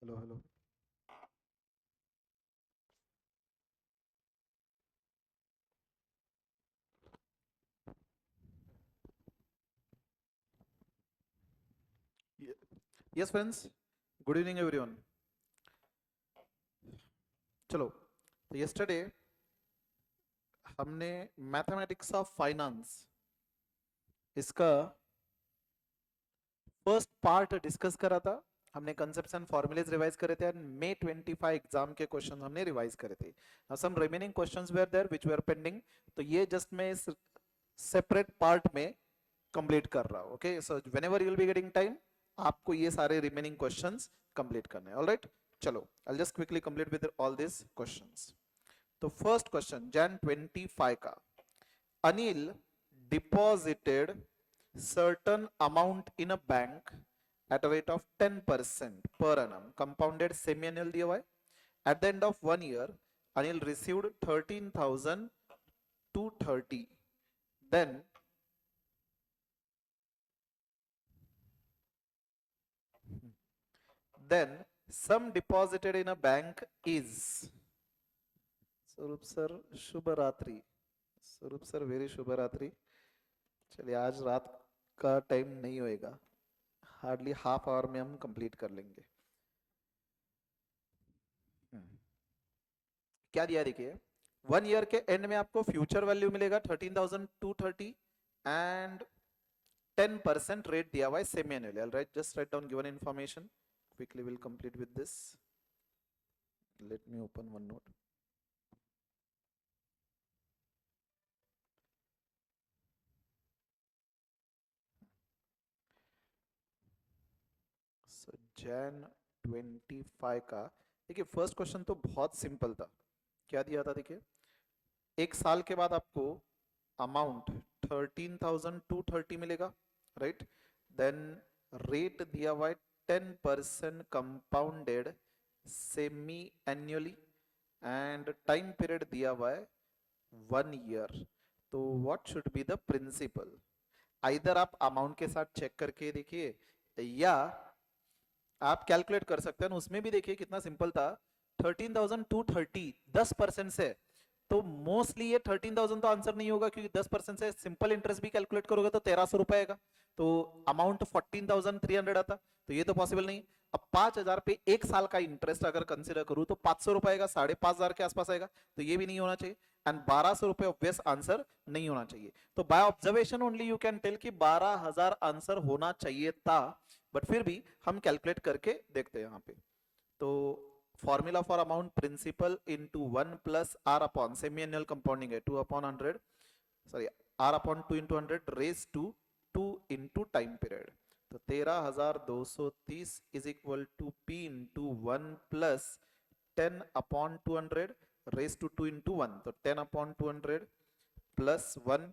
Hello hello. Yes friends, good evening everyone. चलो, तो yesterday हमने मैथमेटिक्स ऑफ फाइनेंस इसका फर्स्ट पार्ट डिस्कस करा था। हमने कंसेप्ट्स एंड फॉर्मूलेज रिवाइज करे थे एंड मे 25 एग्जाम के क्वेश्चन हमने रिवाइज करे थे। Now some remaining questions were there which were pending, तो ये जस्ट मैं इस सेपरेट पार्ट में कंप्लीट कर रहा हूं। Okay, so whenever you will be getting time आपको ये सारे रिमेनिंग क्वेश्चंस कंप्लीट करने हैं। ऑलराइट, चलो I will just quickly complete with all this questions. तो फर्स्ट क्वेश्चन जैन 25 का, Anil deposited certain amount in a bank at a rate of 10% per annum, compounded semi-annual दिया हुआ है। At the end of 1 year, Anil received 13,230. Then sum deposited in a bank is स्वरूप sir शुभ रात्रि। स्वरूप sir very शुभ रात्रि। चलिए आज रात का टाइम नहीं होएगा, हार्डली हाफ आवर में हम कंप्लीट कर लेंगे। क्या दिया देखिए, 1 ईयर के एंड में आपको फ्यूचर वैल्यू मिलेगा 13,230 एंड 10% रेट दिया हुआ है semi annual. Right, just write down given information, quickly will complete with this. Let me open one note. So Jain 25 का देखिए फर्स्ट क्वेश्चन तो बहुत सिंपल था। क्या दिया था देखिए, एक साल के बाद आपको अमाउंट 13,230 मिलेगा। राइट, देन रेट दिया हुआ है 10% compounded semi annually and time period दिया हुआ है 1 ईयर। तो what should be the principal, either आप अमाउंट के साथ चेक करके देखिए या आप कैलकुलेट कर सकते हैं। उसमें भी देखिए कितना सिंपल था, 13,230 10% से, तो मोस्टली ये 13,000 तो आंसर नहीं होगा क्योंकि 10% से सिंपल इंटरेस्ट भी कैलकुलेट करोगे तो 1,300 रुपए आएगा, तो अमाउंट 14,300 आता, तो ये तो पॉसिबल नहीं। अब 5,000 पे एक साल का इंटरेस्ट अगर कंसिडर करूं तो 500 रुपए आएगा, 5,500 के आसपास आएगा, तो ये भी नहीं होना चाहिए। एंड 1,200 रुपए ऑब्वियस आंसर नहीं होना चाहिए। तो by observation only you can tell कि 12,000 आंसर होना चाहिए था, बट फिर भी हम कैलकुलेट करके देखते हैं यहाँ पे। तो formula for amount principal into 1 plus are upon semi annual compounding है 2 upon 100, sorry r upon 2 into 100 raise to 2 into time period. तो 13,230 is equal to P into 1 plus 10 upon 200 raise to 2 into 1, तो 10 upon 200 plus 1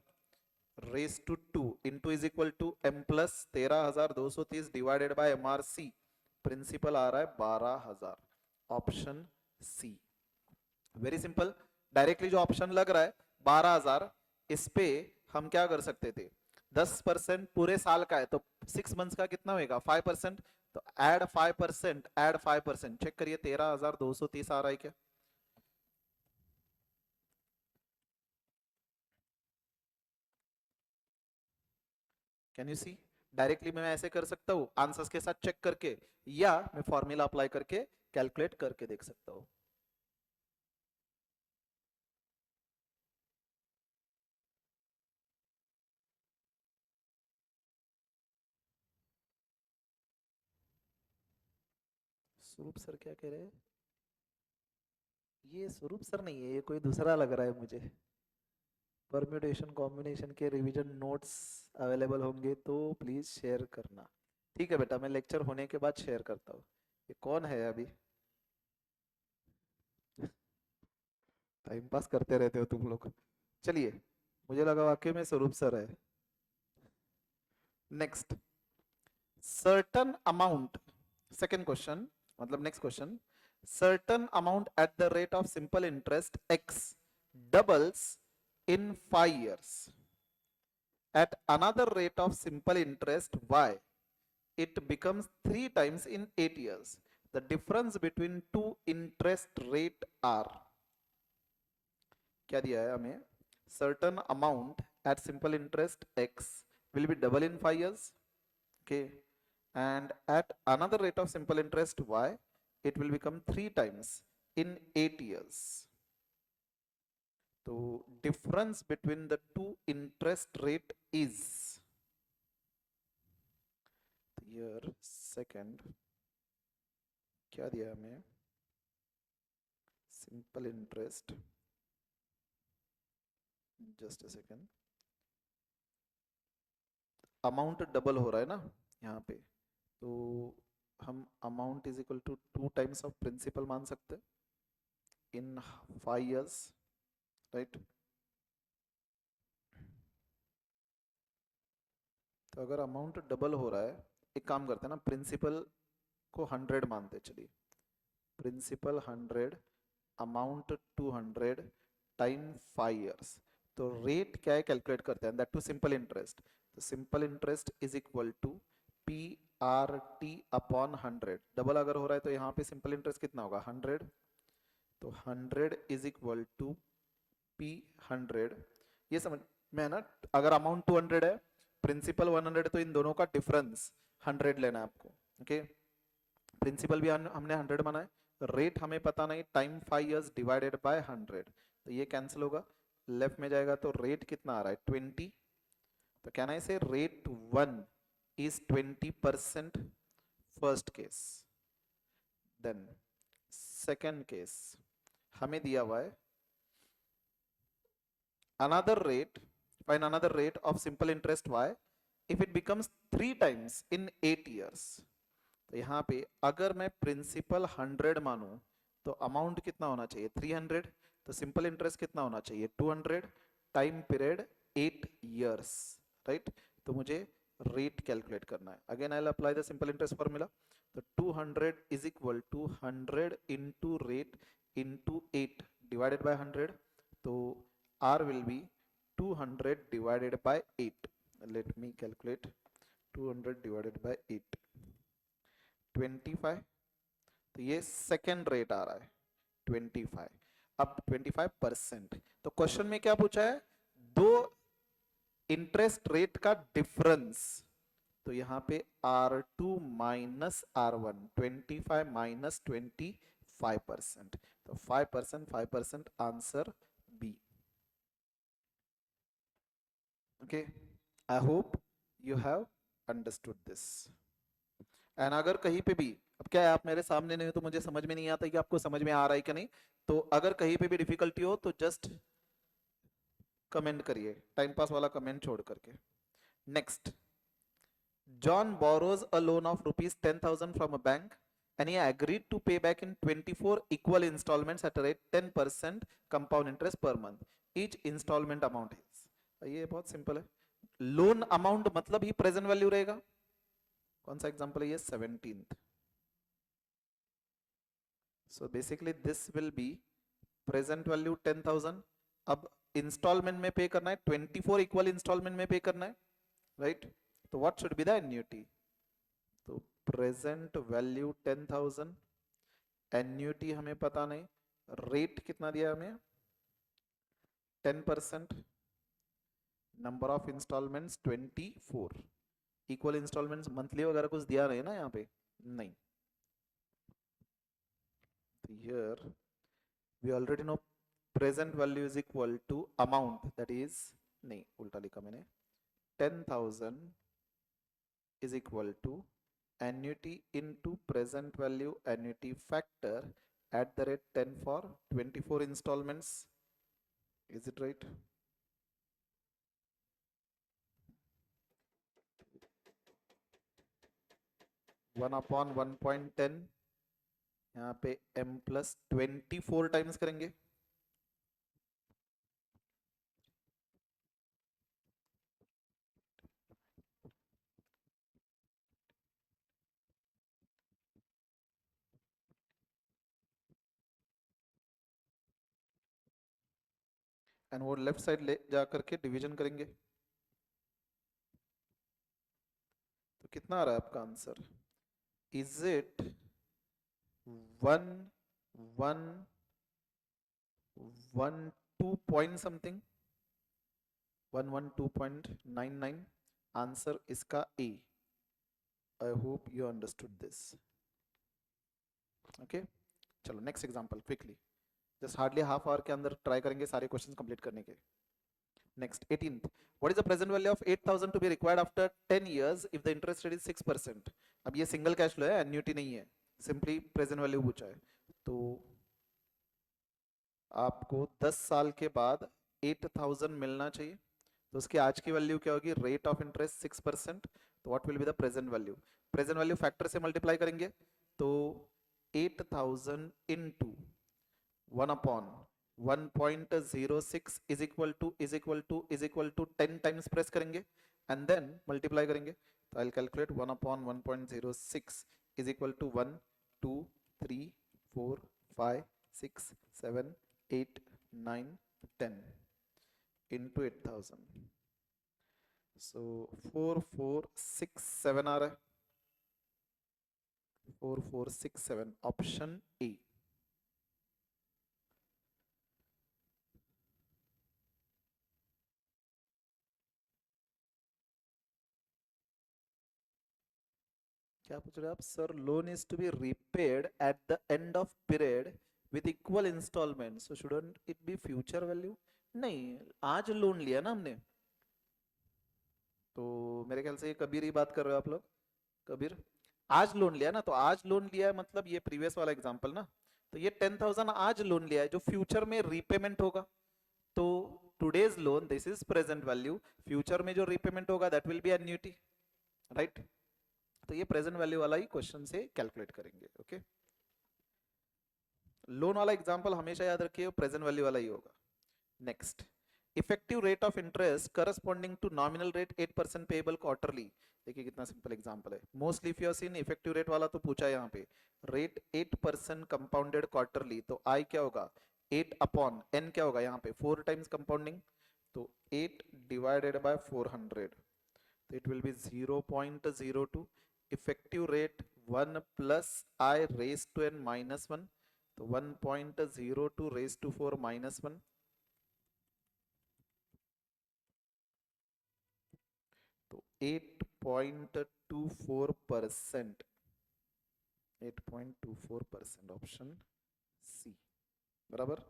raise to 2 into is equal to m plus 13,230 divided by m r C. Principal आ रहा है 12,000, option c. Very simple, directly जो option लग रहा है 12,000, इस पे हम क्या कर सकते थे, 10% पूरे साल का है तो 6 मंथ्स का कितना होगा 5%, तो ऐड 5%, ऐड 5%, चेक करिए 13,230 आ रहा है क्या। कैन यू सी, डायरेक्टली मैं ऐसे कर सकता हूं आंसर्स के साथ चेक करके, या मैं फॉर्मूला अप्लाई करके कैलकुलेट करके देख सकता हूं। स्वरूप सर क्या कह रहे हैं, ये स्वरूप सर नहीं है, ये कोई दूसरा लग रहा है मुझे। परम्यूटेशन कॉम्बिनेशन के रिवीजन नोट्स अवेलेबल होंगे तो प्लीज शेयर करना। ठीक है बेटा, मैं लेक्चर होने के बाद शेयर करता हूँ। ये कौन है अभी, टाइम पास करते रहते हो तुम लोग। चलिए, मुझे लगा वाकई में स्वरूप सर है। Next, certain amount, second question, मतलब next question, certain amount at the rate of simple interest x doubles in 5 years at another rate of simple interest y, it becomes 3 times in 8 years. The difference between two interest rate are, क्या दिया है हमें, certain amount at simple interest x will be double in 5 years, okay, and at another rate of simple interest y it will become 3 times in 8 years. So difference between the two interest rate is, here second क्या दिया है हमें, simple interest, just a second, amount double हो रहा है ना यहाँ पे, तो हम amount is equal to 2 times of principal मान सकते हैं इन 5 years, राइट। तो अगर अमाउंट डबल हो रहा है, एक काम करते हैं ना, प्रिंसिपल को 100 मानते, चलिए प्रिंसिपल 100, अमाउंट 200 टाइम 5 years, तो रेट क्या है कैलकुलेट करते हैं, दैट टू सिंपल इंटरेस्ट, तो simple interest is equal to p R T upon 100, double अगर हो रहा है तो यहाँ पे सिंपल इंटरेस्ट कितना होगा 100, तो 100 इज इक्वल टू पी 100, ये समझ में है ना, अगर अमाउंट 200 है, प्रिंसिपल 100, तो इन दोनों का डिफरेंस 100 लेना है आपको, ओके। प्रिंसिपल भी हमने 100 माना है, रेट हमें पता नहीं, टाइम 5 years डिवाइडेड बाय 100, तो ये कैंसिल होगा, लेफ्ट में जाएगा तो रेट कितना आ रहा है 20, तो can I say rate 1 is 20% first case, then second case हमें दिया हुआ है another rate, find another rate of simple interest y if it becomes 3 times in 8 years, तो यहाँ पे अगर मैं प्रिंसिपल 100 मानूं तो अमाउंट कितना होना चाहिए 300, तो सिंपल इंटरेस्ट कितना होना चाहिए 200, टाइम पीरियड 8 years, राइट। तो मुझे रेट कैलकुलेट करना है, again I will apply the simple interest formula, तो 200 is equal to 100 into rate into 8 divided by 100, तो r will be 200 divided by 8, let me calculate, 200 divided by 8, 25, तो ये second rate आ रहा है 25, अब 25%, तो क्वेश्चन में क्या पूछा है, दो इंटरेस्ट रेट का डिफरेंस, तो यहाँ पे R2 माइनस R1, 25 माइनस 25%, तो 5%, 5% answer b, okay, I hope you have understood this, and अगर कहीं पे भी, अब क्या है आप मेरे सामने नहीं हो तो मुझे समझ में नहीं आता कि आपको समझ में आ रहा है कि नहीं, तो अगर कहीं पे भी डिफिकल्टी हो तो जस्ट कमेंट करिए, टाइम पास वाला कमेंट छोड़ करके। Next, John borrows a loan of ₹10,000 from a bank and he agreed to pay back in 24 equal installments at a rate 10% compound interest per month, each installment amount is, ये बहुत simple है, loan amount मतलब ही present value रहेगा, कौन सा example है ये 17th, so basically this will be present value 10,000, अब इंस्टॉलमेंट में पे करना है, 24 इक्वल इंस्टॉलमेंट में पे करना है, राइट, तो what should be the annuity, तो प्रेजेंट वैल्यू 10,000, एन्युटी हमें पता नहीं, रेट कितना दिया हमें 10%, नंबर ऑफ इंस्टॉलमेंट्स 24, इक्वल इंस्टॉलमेंट्स मंथली वगैरह कुछ दिया नहीं ना यहाँ पे, नहीं, तो here we already know present value is equal to amount, that is, नहीं उल्टा लिखा मैंने, 10,000 is equal to annuity into present value annuity factor at the rate 10 for 24 installments, is it right? One upon 1.10, यहाँ पे m plus 24 times करेंगे, and वो left side ले जा करके डिवीजन करेंगे, तो कितना आ रहा है आपका answer, is it one one 112 point something, 112.99. Answer इसका A. I hope you understood this. Okay, चलो next example quickly. Just hardly half hour के अंदर ट्राई करेंगे सारे क्वेश्चंस कंप्लीट करने के. Next 18th. What is the present value of 8000 to be required after 10 years if the interest rate is 6%. अब ये single cash flow है, annuity नहीं है, सिंपली प्रेजेंट वैल्यू पूछा है. तो आपको 10 साल के बाद 8000 मिलना चाहिए. तो उसकी आज की वैल्यू क्या होगी? Rate of interest 6%. तो what will be the present value? Present value factor से मल्टीप्लाई करेंगे तो 8000 into 1 upon 1.06 is equal to 10 times press करेंगे एंड देन मल्टीप्लाई करेंगे. तो I will calculate 1 upon 1.06 is equal to 1 2 3 4 5 6 7 8 9 10 into 8000. So 4467 आ रहा है. 4467 option A. क्या पूछ रहे हैं आप? Sir loan is to be repaid at the end of period with equal instalment, so shouldn't it be future value? नहीं, आज loan लिया ना हमने, तो मेरे ख्याल से ये कबीर ही बात कर रहे हो आप लोग. कबीर, आज लोन लिया ना, तो आज लोन लिया है मतलब ये प्रीवियस वाला एग्जांपल ना. तो ये 10,000 आज लोन लिया है जो फ्यूचर में रीपेमेंट होगा. तो today's loan this is present value, future में जो रीपेमेंट होगा that will be annuity, right? तो ये प्रेजेंट वैल्यू वाला ही क्वेश्चन से कैलकुलेट करेंगे. ओके, लोन वाला एग्जांपल हमेशा याद रखिए, प्रेजेंट वैल्यू वाला ही होगा. Next, effective rate of interest corresponding to nominal rate 8% payable quarterly. देखिए कितना सिंपल एग्जांपल है. Mostly if you are seen effective rate वाला तो पूछा है यहाँ पे. रेट 8% कंपाउंडेड क्वार्टरली, तो आई क्या होगा? 8 अपॉन एन क्या होगा यहाँ पे? 4 टाइम्स कंपाउंडिंग, तो 8 डिवाइडेड बाय 400, तो it will be 0.02. Effective rate 1 plus I raise to N minus 1, तो 1.02 रेज टू 4 माइनस 1, तो 8.24%. 8.24% ऑप्शन सी बराबर.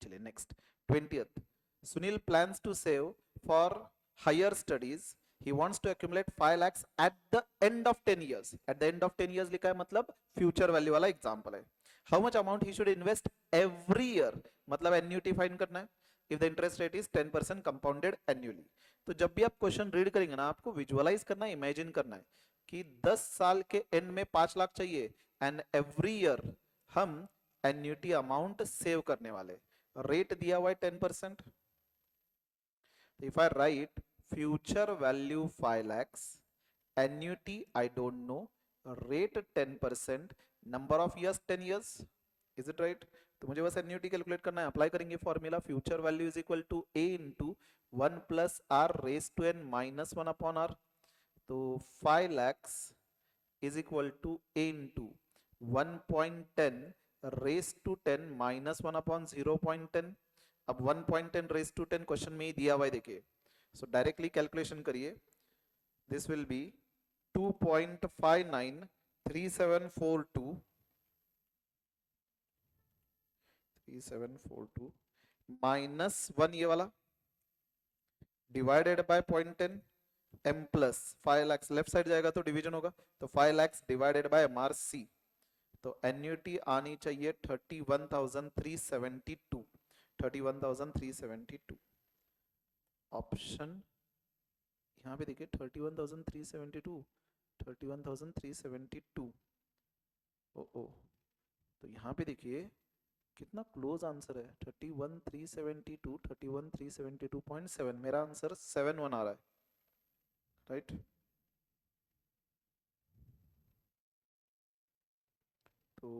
चलिए next 20th. Sunil plans to save for higher studies. he wants to accumulate 5 lakhs at the end of 10 years. at the end of 10 years लिखा है मतलब future value वाला example है. how much amount he should invest every year, मतलब annuity find करना है. if the interest rate is 10% compounded annually. तो जब भी आप क्वेश्चन रीड करेंगे ना, आपको विजुअलाइज करना है, इमेजिन करना है कि 10 साल के एंड में 5 लाख चाहिए एंड एवरी ईयर हम एन्युटी अमाउंट सेव करने वाले. रेट दिया हुआ है 10%. If I right future value 5 lakhs, annuity I don't know, rate 10%, number of years 10 years, is it right? तो मुझे बस एन्युटी कैलकुलेट करना है. अप्लाई करेंगे formula, future value is equal to A into 1 plus R raise to N minus 1 upon R. तो 5 lakhs is equal to A into 1.10 raise to 10 minus 1 upon 0.10. अब 1.10 raise to 10 question में ही दिया हुआ है, देखिए. सो डायरेक्टली कैलकुलेशन करिए. This will B 2.593742 minus 1 ये वाला divided by 0.10 m plus 5 lakhs. Left side जाएगा तो डिवीजन होगा, तो 5 lakhs डिवाइडेड बाय MRC. तो एन्युटी आनी चाहिए 31,372. 31,372 ऑप्शन यहाँ पे देखिए 31,372. 31,372. ओ तो यहाँ पे देखिए कितना क्लोज आंसर है. 31,372, 31,372.7. मेरा आंसर 71 आ रहा है, राइट? तो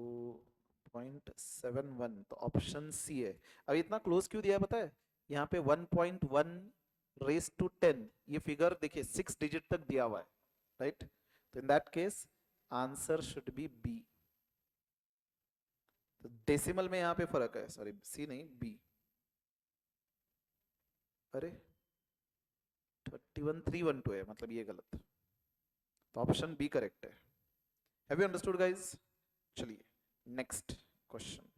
0.71, तो ऑप्शन सी है. अब इतना क्लोज क्यों दिया है पता है? यहाँ पे 1.1 रेज टू 10, ये फिगर देखिए 6 डिजिट तक दिया हुआ है, राइट? तो in that case answer should be B. तो डेसिमल में यहाँ पे फर्क है, सॉरी सी नहीं बी, अरे 31312 है, मतलब ये गलत, तो ऑप्शन बी करेक्ट है। Have you understood guys? चलिए next question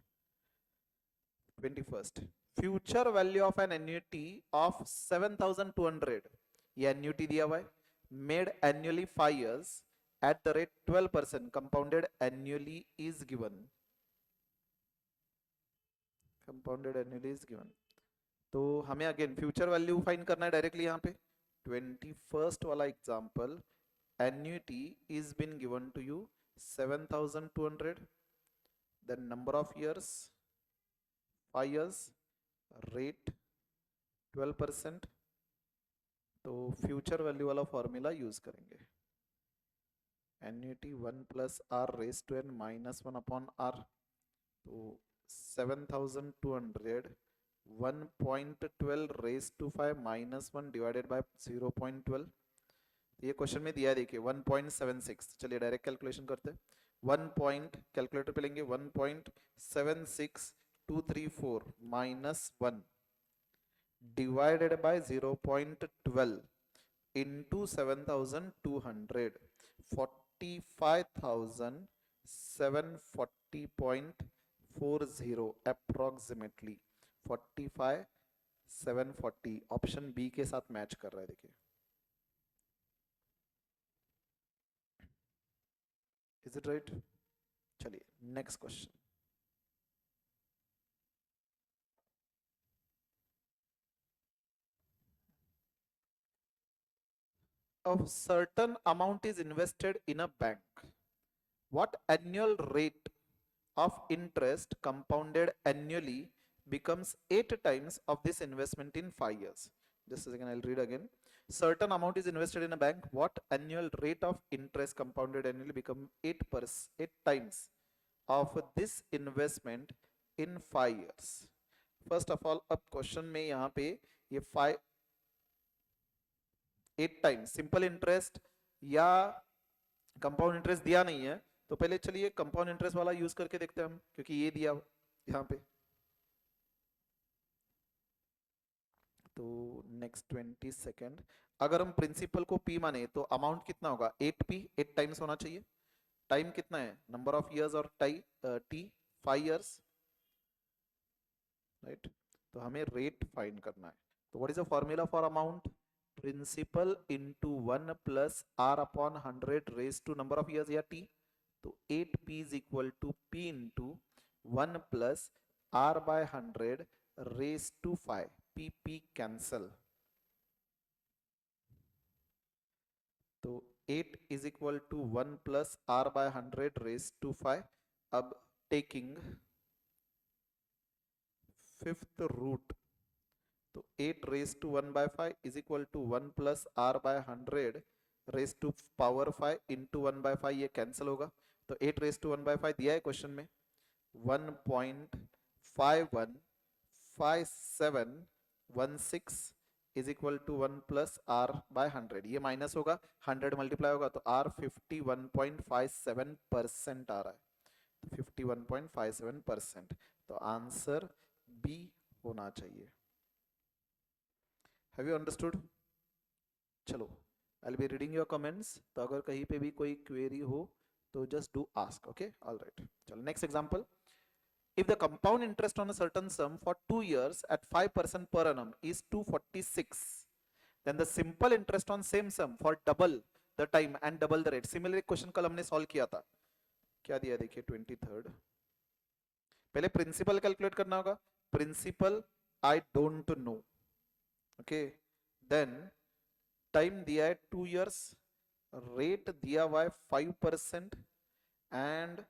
21st, future value of an annuity of 7200, ये एन्युटी दिया हुआ है, made annually 5 years at the rate 12% compounded annually is given, compounded annually is given। तो हमें again future value find करना है directly यहाँ पे। 21st वाला example, annuity is been given to you 7200, then number of years 5 years, rate 12%, तो future value वाला formula use करेंगे, annuity 1 plus R raise to N minus 1 upon R, तो 7200 1.12 raise to 5 minus 1 divided by 0.12, ये question में दिया है देखिए 1.76। चलिए डायरेक्ट कैलकुलेशन करते हैं, 1 पॉइंट कैलकुलेटर पे लेंगे, 1.76234 minus 1 divided by 0.12 into 7200, 45,740.40 approximately, 45,740 option B के साथ मैच कर रहा है देखिए। Is it right? चलिए next question, a certain amount is invested in a bank, what annual rate of interest compounded annually becomes 8 times of this investment in 5 years? Just a second, I'll read again. Certain amount is invested in a bank, what annual rate of interest compounded annually become 8 times of this investment in 5 years? First of all, अब question में यहाँ पे ये 8 times simple interest या compound interest दिया नहीं है, तो पहले चलिए कंपाउंड इंटरेस्ट वाला यूज करके देखते हैं हम, क्योंकि ये दिया यहाँ पे। तो नेक्स्ट 22nd, अगर हम प्रिंसिपल को p माने तो अमाउंट कितना होगा 8p, 8 टाइम्स होना चाहिए। टाइम कितना है, नंबर ऑफ इयर्स और टी 5 years, राइट। तो हमें रेट फाइंड करना है, तो what is the formula for amount, principal into 1 plus are upon 100 raise to number of years या टी, तो 8p is equal to p into 1 plus R by 100 raise to 5, p cancel, तो 8 is equal to 1 plus R by 100 raise to 5। अब taking fifth root, तो 8 raise to 1 by 5 is equal to 1 plus R by 100 raise to power 5 into 1 by 5, ये cancel होगा, तो 8 raise to 1 by 5 दिया है question में 1.515716 is equal to 1 plus R by 100, ये minus होगा, 100 मल्टीप्लाई होगा तो आर 51.57% आ रहा है, 51.57%, तो आंसर बी होना चाहिए। Have you understood? चलो I'll be reading your comments, तो अगर कहीं पे भी कोई query हो तो just do ask, okay? All right. चलो next example. If the compound interest on a certain sum for 2 years at 5% per annum is 246, then the simple interest on same sum for double the time and double the rate. Similar question कल हमने solve किया था, क्या दिया देखिए 23rd, पहले principal calculate करना होगा, principal I don't know, okay, then time दिया है 2 years, रेट दिया हुआ है 5% एंड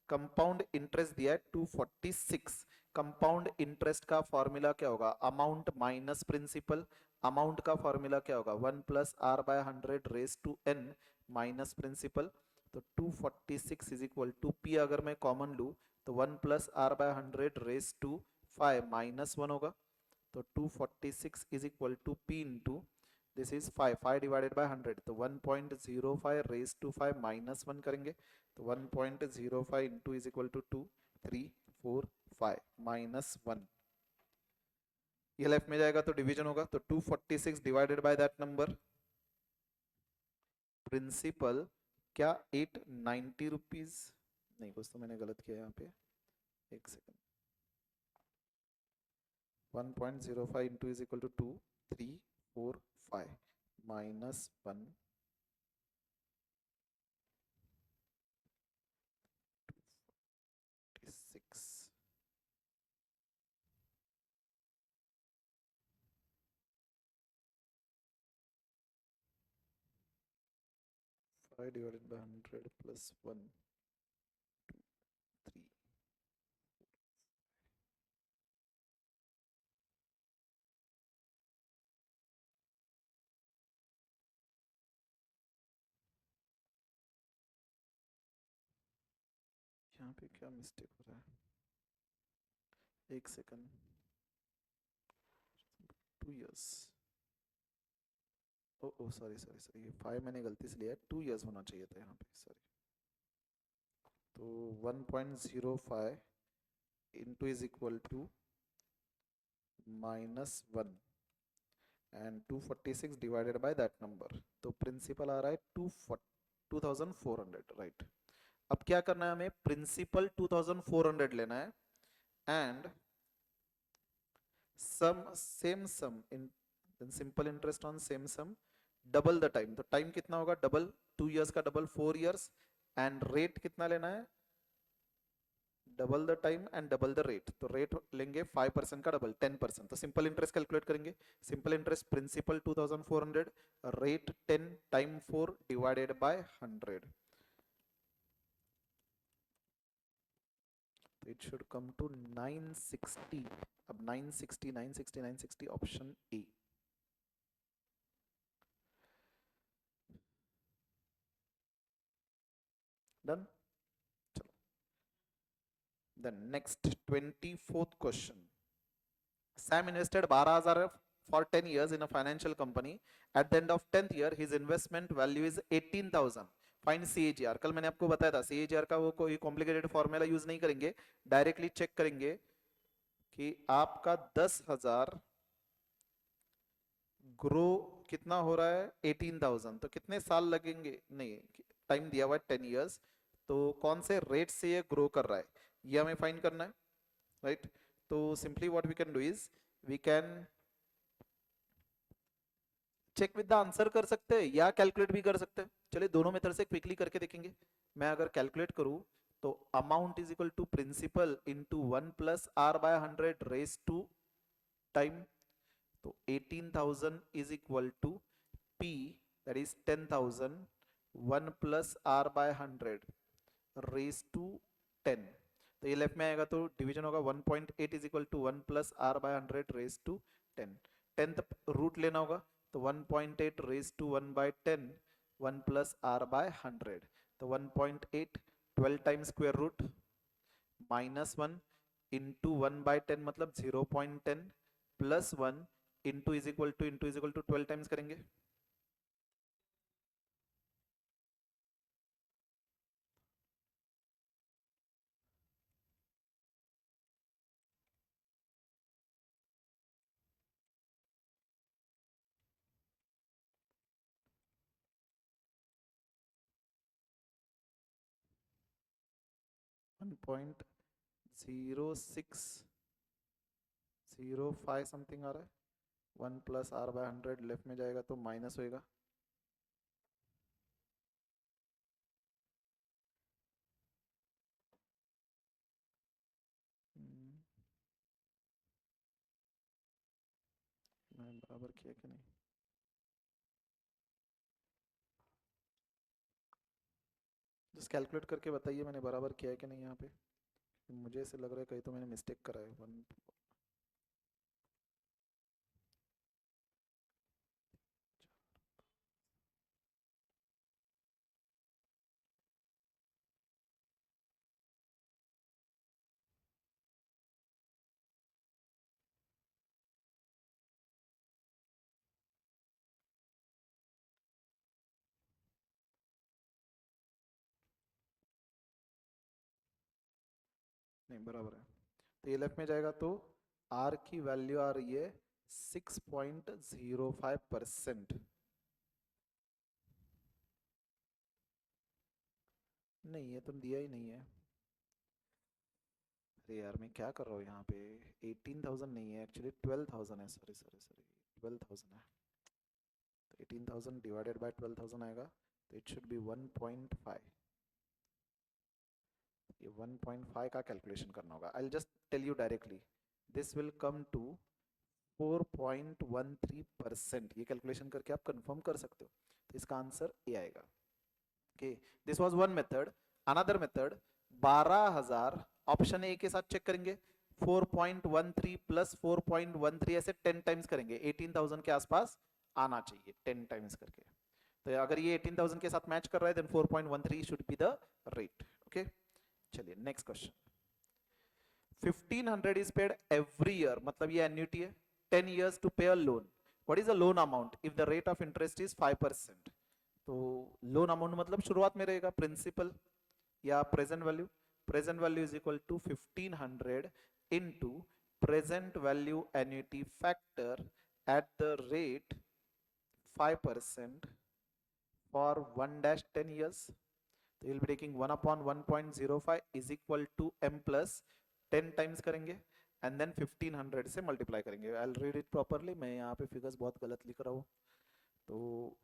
कंपाउंड इंटरेस्ट दिया है 246। कंपाउंड इंटरेस्ट का फॉर्मूला क्या होगा, अमाउंट माइनस प्रिंसिपल, अमाउंट का फॉर्मूला क्या होगा 1 plus R by 100 raise to N minus principal, तो 246 इज इक्वल टू पी अगर मैं कॉमन लू तो 1 plus R by 100 raise to 5 minus 1 होगा, तो 246 is equal to P into this is 5 divided by 100, तो 1.05 रेज टू 5 माइनस 1 करेंगे, तो 1.05 इंटू इज इक्वल टू 2, 3, 5 -1, ये लेफ्ट में जाएगा तो डिवीजन होगा, तो 246 divided by that number, principal क्या 890 रुपीज, नहीं कुछ तो मैंने गलत किया यहाँ पे, एक second, 1.05 into is equal to 2 3 4 5 -1 6 5 divided by 100 plus 1 3, यहाँ पे क्या मिस्टेक हो रहा है, एक सेकंड, 2 years, ओ ओ सॉरी सॉरी सॉरी, ये 5 मैंने गलती से लिया, 2 years होना चाहिए था यहाँ पे, सॉरी, तो 1.05 into is equal to -1 and 246 divided by that number, तो प्रिंसिपल आ रहा है 2400, राइट। अब क्या करना है हमें, प्रिंसिपल 2400 लेना है and sum same sum in simple interest on same sum double the time, तो टाइम कितना होगा डबल, 2 years का डबल 4 years, एंड रेट कितना लेना है, double the time and double the rate, तो रेट लेंगे 5% का डबल 10%, तो सिंपल इंटरेस्ट कैलकुलेट करेंगे, simple interest principal 2400, rate 10 time 4 divided by 100, तो इट शुड कम टू 960, अब 960 960 960 option A, done. Then next 24th question. Sam invested 12,000 for 10 years in a financial company. At the end of 10th year, his investment value is 18,000. Find CAGR. कल मैंने आपको बताया था CAGR का वो कोई complicated formula use नहीं करेंगे, डायरेक्टली चेक करेंगे कि आपका 10,000 ग्रो कितना हो रहा है 18,000, तो कितने साल लगेंगे, नहीं टाइम दिया हुआ है 10 years, तो कौन से रेट से ये ग्रो कर रहा है ये हमें फाइंड करना है, राइट। तो simply what we can do is we can check with the answer कर सकते हैं या कैलकुलेट भी कर सकते हैं, चलिए दोनों मेथड से क्विकली करके देखेंगे। मैं अगर कैलकुलेट करूं तो amount is equal to principal into 1 plus R by 100 raise to time, तो 18,000 is equal to P, that is 10,000 1 plus R by 100 raised to 10, तो ये लेफ्ट में आएगा तो डिवीजन होगा 1.8 is equal to 1 plus R by 100 raise to 10, 10th root लेना होगा, तो 1.8 raise to 1 by 10 1 plus R by 100, तो 1.8 12 times square root -1 into 1 by 10 मतलब 0.10 plus 1 into is equal to 12 times करेंगे, 1.0605 समथिंग आ रहा है, 1 प्लस आर बाय 100 लेफ्ट में जाएगा तो माइनस होएगा, मैंने बराबर किया कि नहीं, जस्ट कैलकुलेट करके बताइए मैंने बराबर किया है कि नहीं, यहाँ पे मुझे ऐसे लग रहा है कहीं तो मैंने मिस्टेक करा है, 1 नहीं बराबर है, तो ये लेफ्ट में जाएगा तो आर की वैल्यू आ रही है 6.05%। नहीं ये तुम दिया ही नहीं है। अरे यार मैं क्या कर रहा हूँ यहाँ पे, 18,000 नहीं है एक्चुअली, 12,000 है, सॉरी सॉरी सॉरी, 12,000 है। तो 18,000 डिवाइडेड बाय 12,000 आएगा, तो इट शुड बी 1.5। ये 1.5 का कैलकुलेशन करना होगा। I just tell you directly, this will come to 4.13%। ये कैलकुलेशन करके आप कंफर्म कर सकते हो। तो इसका आंसर ए आएगा। Okay, this was one method. Another method 12,000, option A के साथ चेक करेंगे। 4.13 प्लस 4.13 ऐसे 10 टाइम्स करेंगे, 18,000 के आसपास आना चाहिए 10 टाइम्स करके। तो अगर ये 18,000 के साथ मैच कर रहा है then 4.13 should be the rate. Okay, चलिए next question. 1500 is paid every year, मतलब ये एन्युटी है। 10 years to pay a loan. What is the loan amount if the rate of interest is 5%? तो लोन अमाउंट मतलब शुरुआत में रहेगा principal या present value. Present value is equal to 1500 into present value annuity factor at the rate 5% for 1-10 years. तो you'll be taking 1 upon 1.05 is equal to m plus 10 times करेंगे and then 1500 से multiply करेंगे। I will read it properly, मैं यहाँ पे figures बहुत गलत लिख रहा हूँ। तो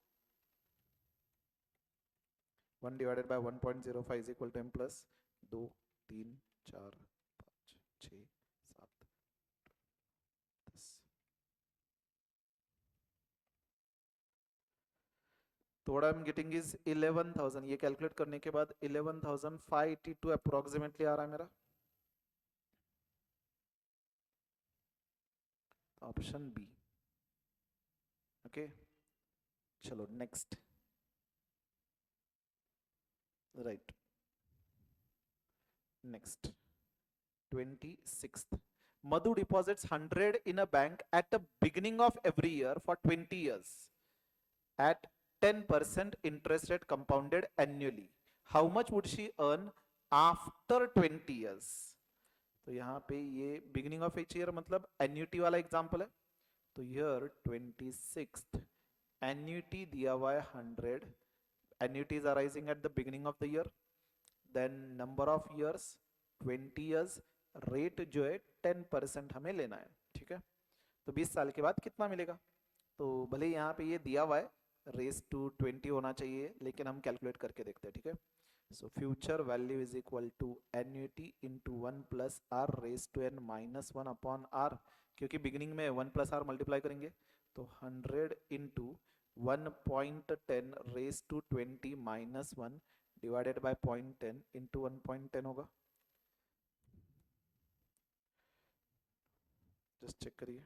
1 divided by 1.05 is equal to m plus 2 3 4 5 6 7 10। तो what I am getting is 11,000। ये कैलकुलेट करने के बाद 11,582 अप्रोक्सीमेटली आ रहा है मेरा। Option B. ओके, चलो next. Right, next 26th. Madhu deposits 100 in a bank at the beginning of every year for 20 years at 10% interest rate compounded annually. How much would she earn after 20 years? तो यहाँ पे ये beginning of each year मतलब annuity वाला example है। तो here 26th annuity दिया हुआ है 100, annuity is arising at the beginning of the year, then number of years 20 years, rate जो है 10% हमें लेना है। ठीक है, तो 20 साल के बाद कितना मिलेगा? तो भले यहाँ पे ये दिया हुआ है रेस टू 20 होना चाहिए, लेकिन हम कैलकुलेट करके देखते हैं। ठीक है, so future value is equal to annuity into 1 plus R raise to N minus 1 upon R, क्योंकि बिगिनिंग में 1 प्लस आर मल्टीप्लाई करेंगे। तो 100 into 1.10 raise to 20 minus 1 divided by 0.10 into 1.10 होगा। जस्ट चेक करिए।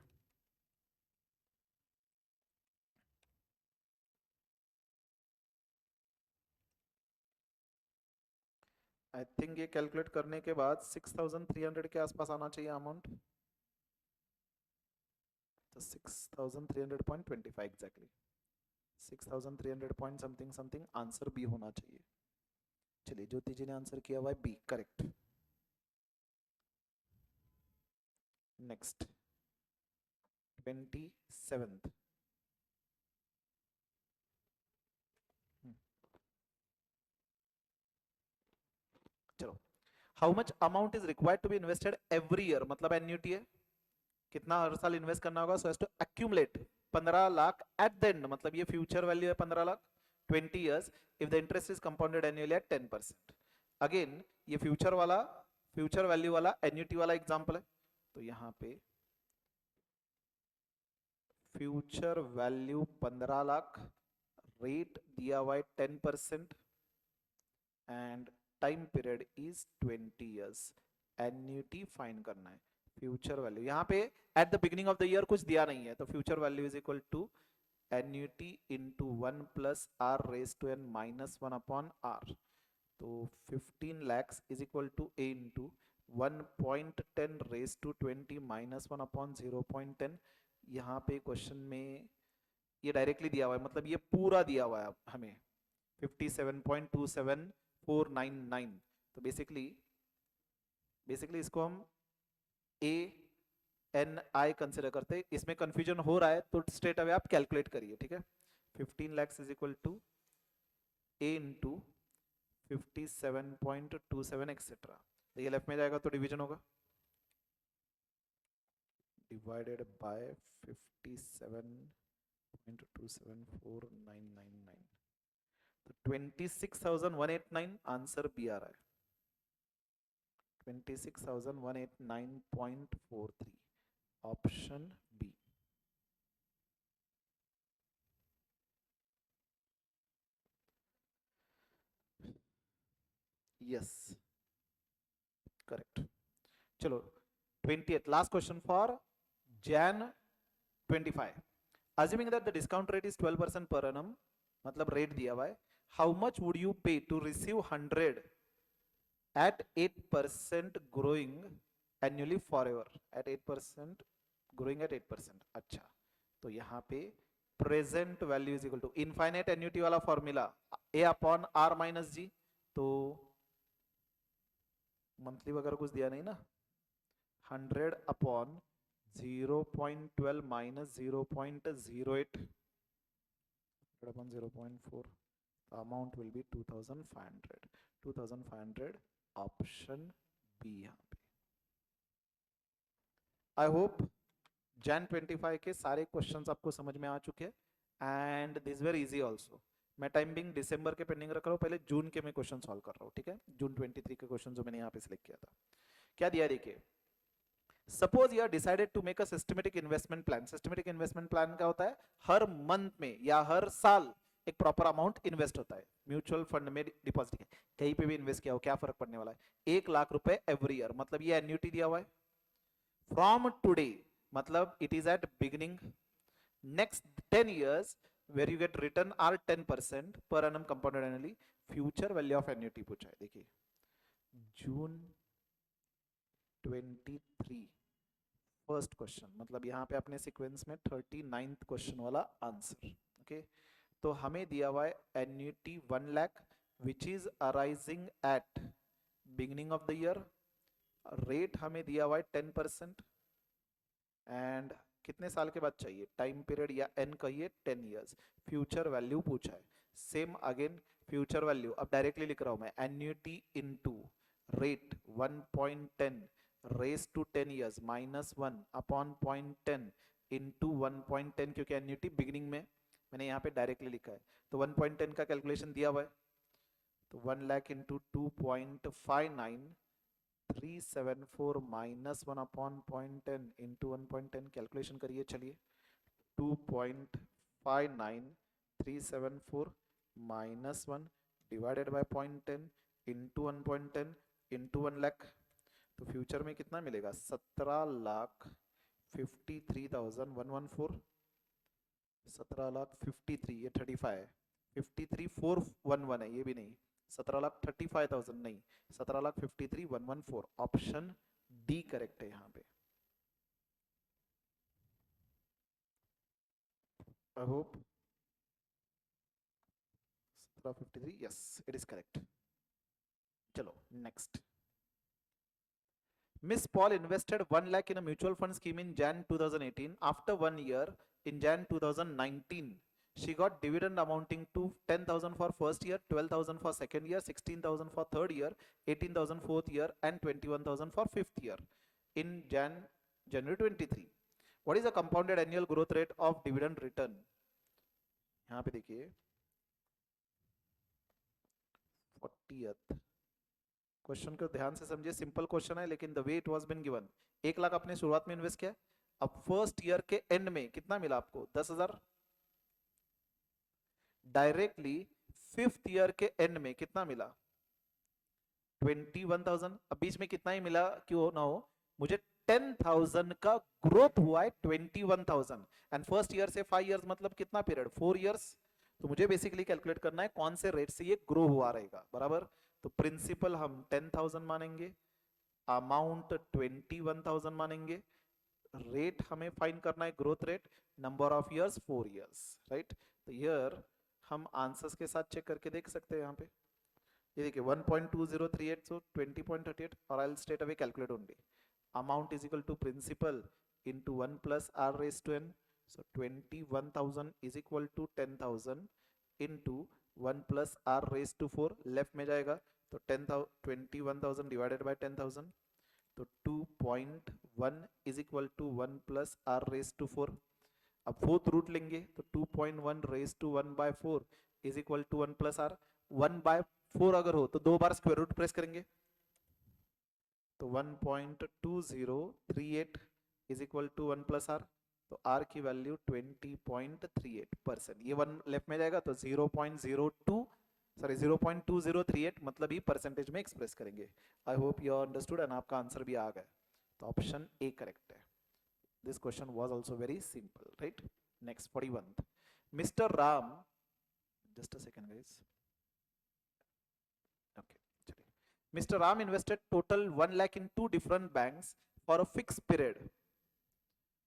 आई थिंक ये calculate करने के बाद 6,300 के आसपास आना चाहिए अमाउंट। तो 6,300.25 exactly, 6,300 point something something answer B होना चाहिए। चलिए, ज्योति जी ने आंसर किया हुआ है बी, करेक्ट। Next 27th। चलो, how much amount is required to be invested every year, मतलब एन्युटी है, कितना हर साल इन्वेस्ट करना होगा so as to accumulate 15 lakh at the end, मतलब ये फ्यूचर वैल्यू है 15 lakh 20 years if the interest is compounded annually at 10%। Again ये फ्यूचर वाला, फ्यूचर वैल्यू वाला एन्युटी वाला एग्जांपल है। तो यहाँ पे फ्यूचर वैल्यू 15 लाख, रेट दिया हुआ है 10% and time period is 20 years। Annuity find करना है, फ्यूचर वैल्यू यहाँ पे at the beginning of the year कुछ दिया नहीं है, तो future value is equal to annuity into 1 plus R raise to N minus 1 upon R. तो 15 lakhs is equal to A into 1.10 raise to 20 minus 1 upon 0.10। यहाँ पे question में ये डायरेक्टली दिया हुआ है, मतलब ये पूरा दिया हुआ है हमें 57.27499। तो बेसिकली इसको हम ए एन आई कंसिडर करते हैं, इसमें कंफ्यूजन हो रहा है तो स्ट्रेट अवे आप कैलकुलेट करिए, ठीक है। 15 lakhs is equal to A into 57.27 etcetera, ये लेफ्ट में जाएगा तो डिवीजन होगा, डिवाइडेड बाय 57.274999, तो 26,189 आंसर बी आ रहा है, 26,189.43 ऑप्शन बी। Yes correct. चलो 20th last question for Jan 25, assuming that the discount rate is 12% per annum, मतलब रेट दिया हुआ है, how much would you pay to receive 100 at 8% growing annually forever, at 8% growing at 8%। अच्छा, तो यहाँ पे present value is equal to infinite annuity वाला formula A upon R minus G, तो मंथली वगैरह कुछ दिया नहीं ना, 100 upon 0.12 minus 0.08 upon 0.4, the amount will be 2500 option B यहाँ पे। आई होप Jan 25 के सारे क्वेश्चंस आपको समझ में आ चुके हैं and this very easy also. मैं टाइम बिंग दिसंबर के पेंडिंग रख रहा हूँ, पहले जून के मैं क्वेश्चन सॉल्व कर रहा हूँ, ठीक है। जून 23 के क्वेश्चन जो मैंने यहाँ पे सिलेक्ट किया था, क्या दिया देखिए, suppose you are decided to make a systematic investment plan. Systematic investment plan क्या होता है, हर मंथ में या हर साल एक प्रॉपर अमाउंट इन्वेस्ट होता है, म्यूचुअल फंड में डिपॉजिट है, कहीं पे भी इन्वेस्ट किया हो क्या फर्क पड़ने वाला है, 1,00,000 रुपए एवरी ईयर, मतलब ये एन्युटी दिया हुआ है फ्रॉम टुडे, मतलब it is at beginning, next 10 years where you get return are 10% per annum compounded annually, future value of annuity पूछा है। देखिए जून 23 फर्स्ट क्वेश्चन, मतलब यहाँ पे अपने सीक्वेंस में 39th क्वेश्चन वाला आंसर, ओके। तो हमें दिया हुआ है annuity 1 lakh which is arising at beginning of the year, rate हमें दिया हुआ है 10% एंड कितने साल के बाद चाहिए, टाइम पीरियड या एन कहिए 10 years, फ्यूचर वैल्यू पूछा है, सेम अगेन फ्यूचर वैल्यू, अब डायरेक्टली लिख रहा हूं मैं, annuity into rate 1.10 raise to 10 years minus 1 upon 0.10 into 1.10, क्योंकि एन्युटी बिगिनिंग में मैंने यहाँ पे डायरेक्टली लिखा है, तो 1.10 का कैलकुलेशन दिया हुआ है, तो 1 lakh into 2.59,374 minus 1 upon 0.10 into 1.10 calculation करिए, चलिए 2.59374 minus 1 divided by 0.10 into 1.10 into 1 lakh, तो फ्यूचर में कितना मिलेगा, 17,53,114, 17,53,000, ये 35 है, 53,411 है, ये भी नहीं, 17,35,000 नहीं, 17,53,114 ऑप्शन डी करेक्ट है यहाँ पे। I hope 17,53, yes it is correct. चलो next, Miss Paul invested 1 lakh in a mutual fund scheme in Jan 2018. After 1 year, in Jan 2019, she got dividend amounting to 10,000 for first year, 12,000 for second year, 16,000 for third year, 18,000 fourth year, and 21,000 for fifth year. In January 23, what is the compounded annual growth rate of dividend return? यहाँ पे देखिए 40th question को ध्यान से समझिए, simple question है लेकिन the way it was been given, 1 lakh आपने शुरुआत में इन्वेस्ट किया, अब फर्स्ट ईयर के एंड में कितना मिला आपको, 10,000, डायरेक्टली फिफ्थ ईयर के एंड में कितना मिला, 21,000, अब बीच में कितना ही मिला क्यों ना हो, मुझे 10,000 का ग्रोथ हुआ है 21,000 एंड फर्स्ट ईयर से 5 years मतलब कितना पीरियड, 4 years, तो मुझे बेसिकली कैलकुलेट करना है कौन से रेट से ये ग्रो हुआ रहेगा, बराबर। तो प्रिंसिपल हम 10,000 मानेंगे, अमाउंट 21,000 मानेंगे, रेट हमें फाइंड करना है growth rate, number of years 4 years, right. तो ईयर हम आंसर्स के साथ चेक करके देख सकते हैं यहाँ पे, ये देखिए 1.2038, सो 20.38 और I will straight away calculate only, amount is equal to principal into 1 plus r raised to n. So 21,000 is equal to 10,000 into 1 plus r raised to 4. Left में जाएगा तो 21,000 डिवाइडेड बाय 10,000, तो 2.1 is equal to 1 plus R raise to 4. अब fourth root लेंगे तो 2.1 raise to 1 by 4 is equal to 1 plus R. 1 by 4 अगर हो तो दो बार स्क्वायर रूट प्रेस करेंगे तो 1.2038 is equal to 1 plus R. तो आर की वैल्यू 20.38%. ये 1 लेफ्ट में जाएगा तो 0.2038 मतलब ही परसेंटेज में एक्सप्रेस करेंगे. I hope you understood and आपका आंसर भी आ गया. तो ऑप्शन ए करेक्ट है. This question was also very simple, right. Next 41th. Mister Ram, just a second guys. Okay चलिए. Mister Ram invested total 1 lakh in 2 different banks for a fix period.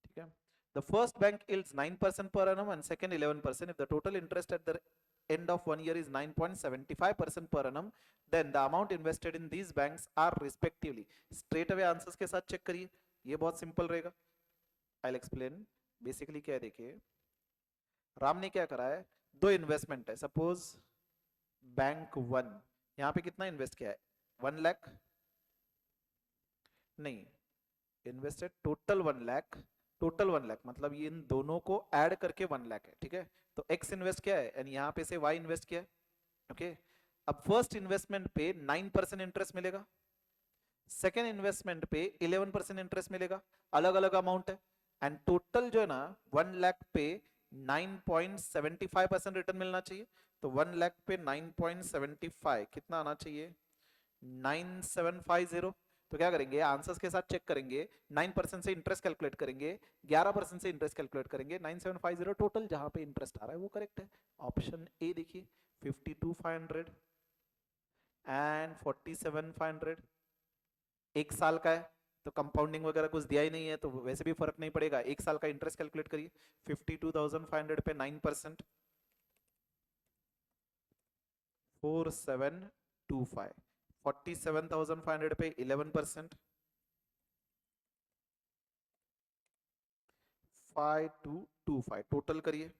ठीक है. The first bank yields 9% per annum and second 11%. If the total interest at the end of 1 year is 9.75% per annum, then the amount invested in these banks are respectively. Straight away answers के साथ check करिए, ये बहुत simple रहेगा. I'll explain. Basically क्या है देखिए, राम ने क्या करा है, दो इन्वेस्टमेंट है. सपोज बैंक 1 यहाँ पे कितना इन्वेस्ट किया है, 1 लाख नहीं, invested total 1 lakh. Total 1 lakh मतलब ये इन दोनों को ऐड करके 1 लाख है. ठीक है. तो x इन्वेस्ट किया है एंड यहाँ पे से y इन्वेस्ट किया है. ओके. अब फर्स्ट इन्वेस्टमेंट पे 9% इंटरेस्ट मिलेगा, सेकेंड इन्वेस्टमेंट पे 11% इंटरेस्ट मिलेगा. अलग अलग अमाउंट है एंड टोटल जो है ना 1 लाख पे 9.75% रिटर्न मिलना चाहिए. तो 1 लाख पे 9.75 कितना आना चाहिए, 9750. तो क्या करेंगे, आंसर्स के साथ चेक करेंगे. 9% से इंटरेस्ट कैलकुलेट करेंगे, 11% से इंटरेस्ट कैलकुलेट करेंगे. 9750 टोटल जहां पे इंटरेस्ट आ रहा है वो करेक्ट है. ऑप्शन ए देखिए, 52,500 एंड 47,500. एक साल का है तो कंपाउंडिंग वगैरह कुछ दिया ही नहीं है तो वैसे भी फर्क नहीं पड़ेगा. एक साल का इंटरेस्ट कैलकुलेट करिए. 52,500 पे 9%, 4725. 47,500 पे 11%, 5225. टोटल करिए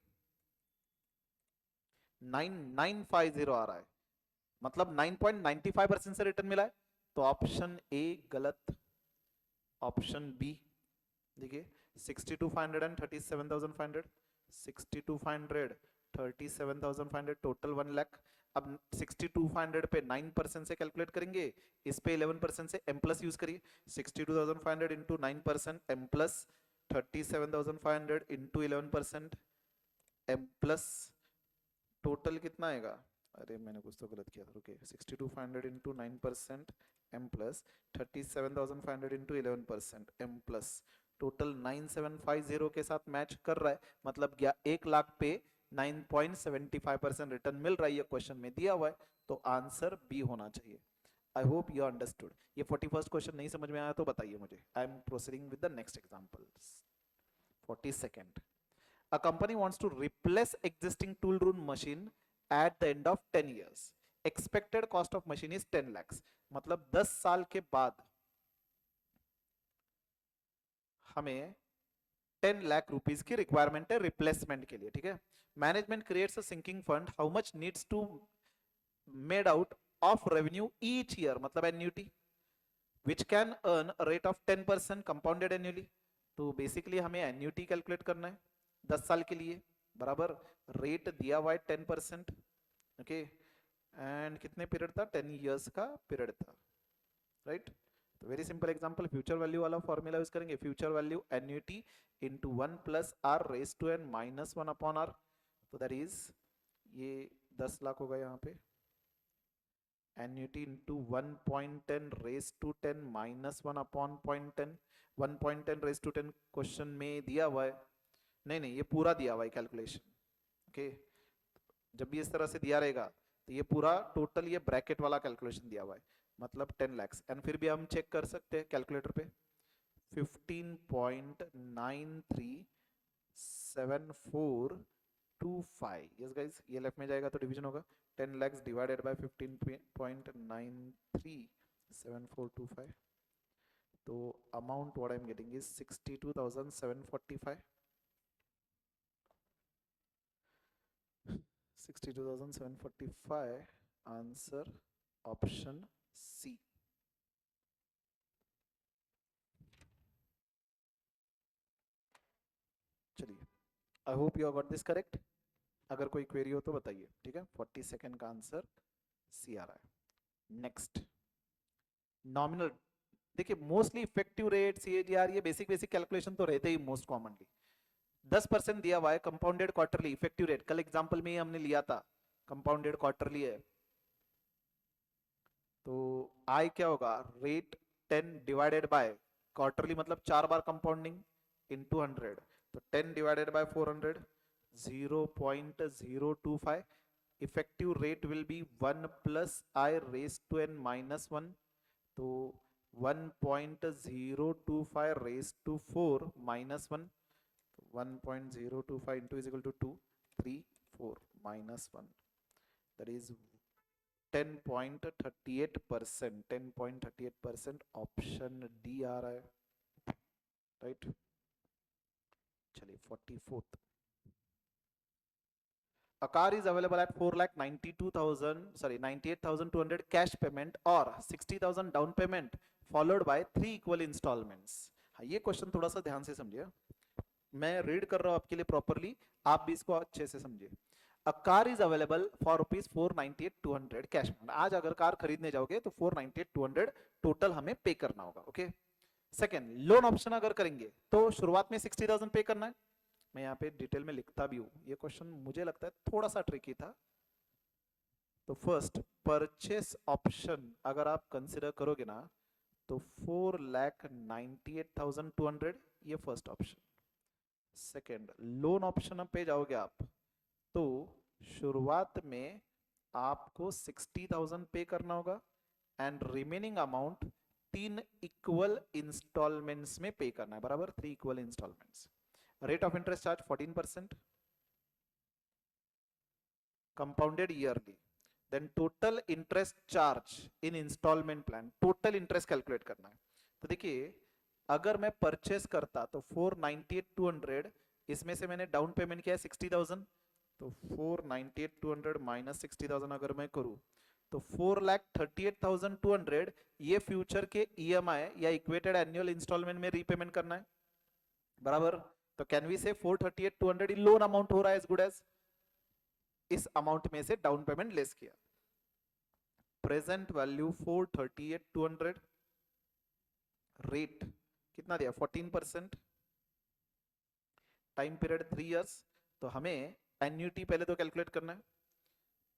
9950 आ रहा है, मतलब 9.95% से रिटर्न मिला है. तो ऑप्शन ए गलत. ऑप्शन बी देखिए, 62,500 एंड 37,500. 62,500 37,500 टोटल 1 लाख. अब 62,500 पे 9% से कैलकुलेट करेंगे, इस पे 11% से m प्लस यूज करिए. 62,500 into 9% m plus 37,500 into 11% m plus total कितना आएगा. अरे मैंने कुछ तो गलत किया था, रुके. 62,500 into 9% m plus 37,500 into 11% m plus total 9750 के साथ मैच कर रहा है. मतलब 1 लाख पे 9.75% रिटर्न मिल रहा है, ये क्वेश्चन में दिया हुआ है. तो आंसर बी होना चाहिए. आई होप यू अंडरस्टूड. ये 41st क्वेश्चन नहीं समझ में आया तो बताइए मुझे. I am proceeding with the next example. 42nd. A company wants to replace existing tool room machine at the end of 10 years. Expected cost of machine is 10 lakhs. मतलब 10 साल के बाद हमें 10 लाख रुपीस की रिक्वायरमेंट है रिप्लेसमेंट के लिए. ठीक है. Management creates a sinking fund. How much needs to made out of revenue each year, मतलब annuity which can earn rate of 10% compounded annually. तो बेसिकली हमें एन्युटी कैलकुलेट करना है 10 साल के लिए. बराबर रेट दिया हुआ है 10%. ओके. एंड कितने पीरियड था, 10 इयर्स का पीरियड था, राइट. तो very simple example, future value वाला फॉर्मूला यूज करेंगे. Future value annuity into 1 plus R raise to N minus 1 upon R. तो दैट इज ये 10 लाख होगा यहाँ पे. Annuity into 1.10 raise to 10 minus 1 upon 0.10. 1.10 raise to 10 question में दिया हुआ है. नहीं ये पूरा दिया हुआ है कैलकुलेशन. ओके. जब भी इस तरह से दिया रहेगा तो ये पूरा टोटल ये ब्रैकेट वाला कैलकुलेशन दिया हुआ है, मतलब 10 लाख. एंड फिर भी हम चेक कर सकते हैं कैलकुलेटर पे. 15.937425. यस गाइस, ये लेफ्ट में जाएगा तो डिवीजन होगा. 10 lakhs डिवाइडेड बाय 15.937425. तो amount what I am getting is 62,745. 62,745. Answer option C. चलिए, I hope you got this correct. अगर कोई क्वेरी हो तो बताइए. ठीक है, 42 का आंसर सी आ रहा है. Next, nominal. देखिए, मोस्टली इफेक्टिव रेट, सीएजीआर, ये बेसिक बेसिक कैलकुलेशन तो रहते ही मोस्ट कॉमनली. 10% दिया हुआ है कंपाउंडेड क्वार्टरली इफेक्टिव रेट. कल एग्जांपल में ही हमने लिया था, कंपाउंडेड क्वार्टरली है. तो आई क्या होगा, रेट 10 डिवाइडेड बाय क्वार्टरली, मतलब 4 बार कंपाउंडिंग इनटू 100. तो 10 divided by 400, 0.025. Effective rate will be 1 plus I raise to N minus 1. तो 1.025 raise to 4 minus 1. 1.025 into is equal to 2, 3, 4 minus 1. That is 10.38%. 10.38% option D आ रहा है. Right. चलिए, 44th. A car is available at 4,92,000 cash payment or 60,000 down payment followed by 3 equal installments. हाँ, ये question थोड़ा सा ध्यान से समझिए. मैं रीड कर रहा हूं आपके लिए प्रॉपरली, आप भी इसको अच्छे से समझिए. A car is available for rupees 498,200 cash. आज अगर कार खरीदने जाओगे तो 498,200 टोटल हमें पे करना होगा. ओके. सेकंड, लोन ऑप्शन अगर करेंगे तो शुरुआत में 60,000 पे करना है. मैं यहाँ पे डिटेल में लिखता भी हूँ, ये क्वेश्चन मुझे लगता है थोड़ा सा ट्रिकी था. तो फर्स्ट, परचेस ऑप्शन अगर आप कंसिडर करोगे ना, तो 4,98,200, ये first option. Second, loan option पे जाओगे आप तो शुरुआत में आपको 60,000 पे करना होगा and remaining amount 3 equal installments में पे करना है. बराबर, 3 equal installments. Rate of interest charge 14%, compounded yearly. Then total interest charge in installment plan, total interest calculate करना है. तो देखिए, अगर मैं परचेस करता तो 498,200, इसमें से मैंने डाउन पेमेंट किया है 60,000. तो 498,200 माइनस 60,000 अगर मैं करूं तो 4,38,200 ये फ्यूचर के ईएमआई या इक्वेटेड एनुअल इंस्टॉलमेंट में रीपेमेंट करना है. बराबर. तो कैन वी से 438,200 लोन अमाउंट हो रहा है एज गुड एज इस अमाउंट में से डाउन पेमेंट लेस किया. प्रेजेंट वैल्यू 438,200, रेट कितना दिया 14%, टाइम पीरियड 3 इयर्स. तो हमें एन्युटी पहले तो कैलकुलेट करना है.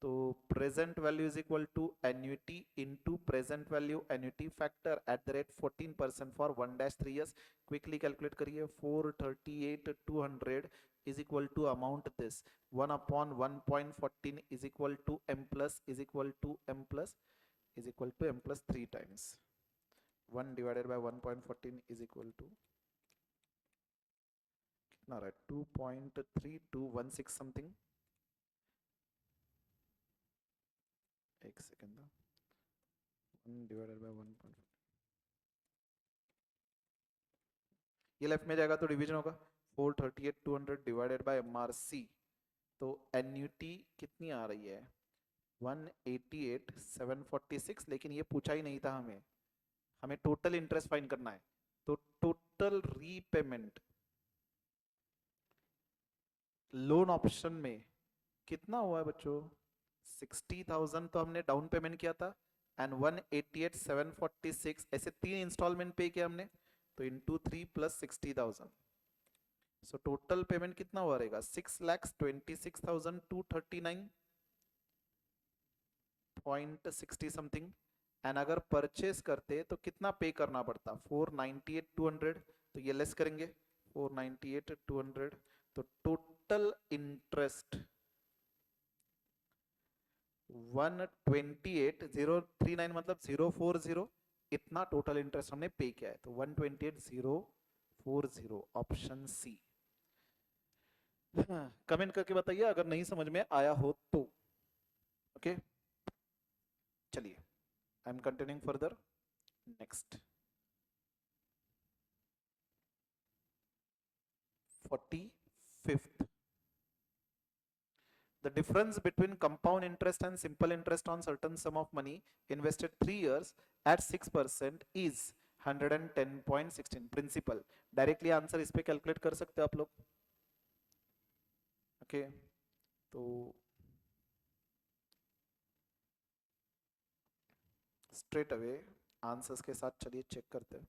तो present value is equal to annuity into present value annuity factor at the rate 14% for 1-3 years. Quickly calculate करिए. 438,200 is equal to amount this 1 upon 1.14 is equal to m plus is equal to m plus is equal to m plus 3 times. 1 divided by 1.14 is equal to कितना रहा है 2.3216 something. एक second. 1 divided by 1. ये left में जाएगा तो division होगा. 438,200 divided by MRC. तो एन्युटी कितनी आ रही है 188,746. लेकिन ये पूछा ही नहीं था हमें. हमें टोटल इंटरेस्ट फाइंड करना है. तो टोटल रीपेमेंट लोन ऑप्शन में कितना हुआ है बच्चों 60,000 तो हमने डाउन पेमेंट किया था एंड 188,746 ऐसे 3 इंस्टॉलमेंट पे किया हमने. तो into 3 plus 60,000. So total payment कितना हुआ रहेगा 6,26,239.60 समथिंग. एंड अगर परचेस करते तो कितना पे करना पड़ता 498,200. तो ये लेस करेंगे 498,200. तो टोटल इंटरेस्ट 128,039 मतलब 040. इतना टोटल इंटरेस्ट हमने पे किया है. तो 128,040 ऑप्शन सी. कमेंट करके बताइए अगर नहीं समझ में आया हो तो. ओके. चलिए, I am continuing further. Next, 45th. The difference between compound interest and simple interest on certain sum of money invested 3 years at 6% is 110.16 principal. Directly answer इस पे कैलकुलेट कर सकते हो आप लोग. ओके तो स्ट्रेट अवे आंसर्स के साथ चलिए चेक करते हैं.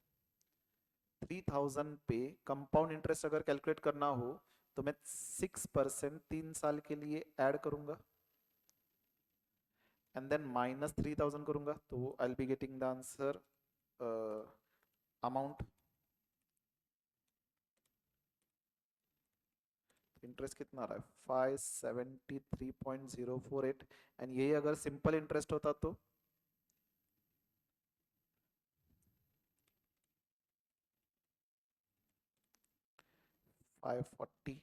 3000 पे कंपाउंड इंटरेस्ट अगर कैलकुलेट करना हो तो मैं 6% 3 साल के लिए ऐड करूंगा एंड देन माइनस 3000 करूंगा तो I will be getting the answer amount. Interest कितना आ रहा है 573.048 एंड यही अगर सिंपल इंटरेस्ट होता तो 540.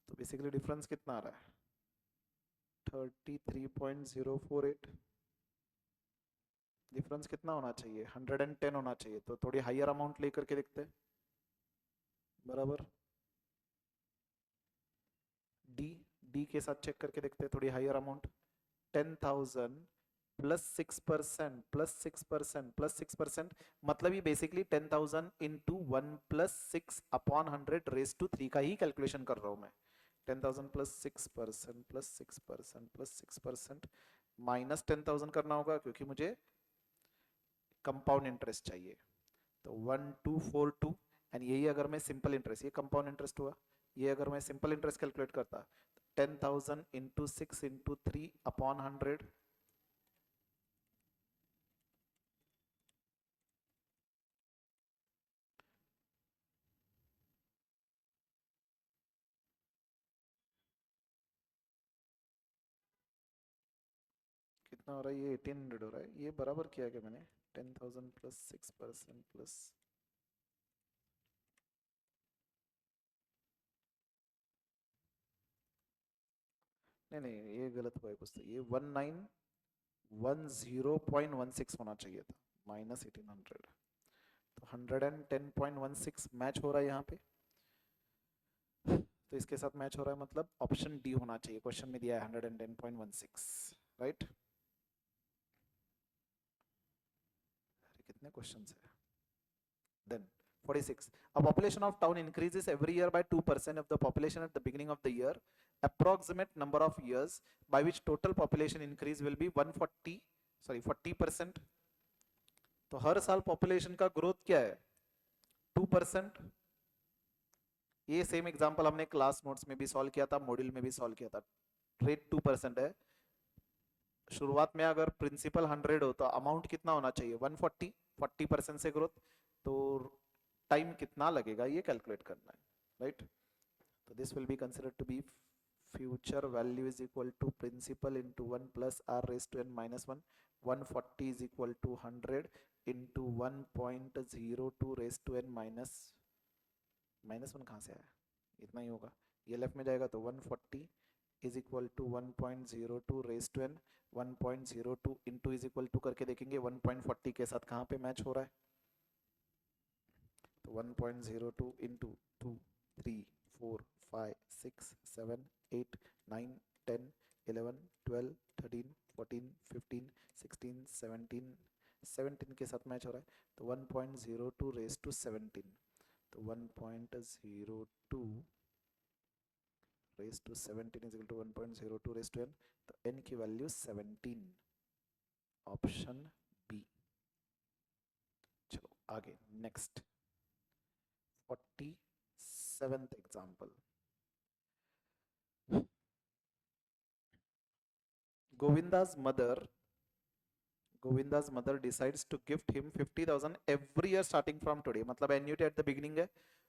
तो बेसिकली डिफरेंस कितना आ रहा है 33.048. डिफरेंस कितना होना चाहिए 110 होना चाहिए. तो थोड़ी हायर अमाउंट लेकर के देखते हैं. बराबर डी डी के साथ चेक करके देखते हैं थोड़ी higher amount. 10,000 plus 6% plus 6% plus 6% मतलब ये basically 10,000 into 1 plus 6 upon 100 raise to 3 का ही कैलकुलेशन कर रहा हूं मैं. 10,000 प्लस 6% प्लस 6% प्लस 6% माइनस 10,000 करना होगा क्योंकि मुझे कंपाउंड इंटरेस्ट चाहिए. तो 1242 एंड यही अगर मैं सिंपल इंटरेस्ट ये कंपाउंड इंटरेस्ट हुआ. ये अगर मैं सिंपल इंटरेस्ट कैलकुलेट करता 10,000 इंटू 6 इंटू 3 अपॉन 100 कितना हो रहा है ये 1800 हो रहा है. ये बराबर किया क्या मैंने 10,000 प्लस 6% प्लस नहीं नहीं ये गलत हुआ है कुछ. तो ये 1910.16 होना चाहिए था माइनस 1800. तो 110.16 मैच हो रहा है यहाँ पे. तो इसके साथ मैच हो रहा है मतलब ऑप्शन डी होना चाहिए. क्वेश्चन में दिया है 110.16 राइट. कितने क्वेश्चंस है. Then 46. A population of town increases every year by 2% of the population at the beginning of the year. Approximate number of years by which total population increase will be 40%. तो हर साल population का growth क्या है 2%. ये same example हमने class notes में भी solve किया था मॉड्यूल में भी सॉल्व किया था. रेट 2% है. शुरुआत में अगर प्रिंसिपल 100 हो तो अमाउंट कितना होना चाहिए 140. 40% से ग्रोथ. तो टाइम कितना लगेगा ये कैलकुलेट करना है राइट. तो this will be considered to be future value is equal to principal into 1 plus R raise to N minus 1. 140 is equal to 100 into 1.02 raise to N minus 1 कहाँ से आया. इतना ही होगा. ये लेफ्ट में जाएगा तो 140 is equal to 1.02 raise to N 1.02 into is equal to करके देखेंगे 1.40 के साथ कहाँ पे मैच हो रहा है. तो 1.02 इंटू 2 3 4 5 6 7 8 9 10 11 12 13 14 15 16 17 17 के साथ मैच हो रहा है. तो 1.02 रेस टू 17. तो 1.02 raise to 17 is equal to 1.02 raise to n. तो n की वैल्यू 17. Option B. चलो आगे next 47th example. Govinda's mother decides to gift him 50,000 every year starting from today. मतलब annuity at the beginning है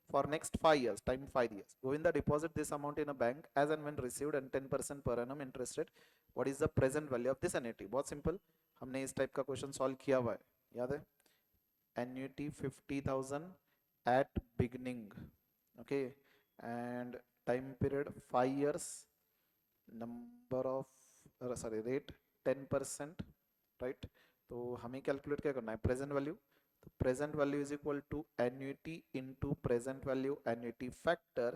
for next 5 years, time 5 years. Govinda deposit this amount in a bank as and when received and 10% per annum interest rate. What is the present value of this annuity? बहुत simple. हमने इस type का question solve किया हुआ है याद है. Annuity 50,000 at beginning. Okay, and time period 5 years. Number of rate 10% right. तो हमें कैलकुलेट क्या करना है प्रेजेंट वैल्यू. तो present value is equal to annuity into present value annuity factor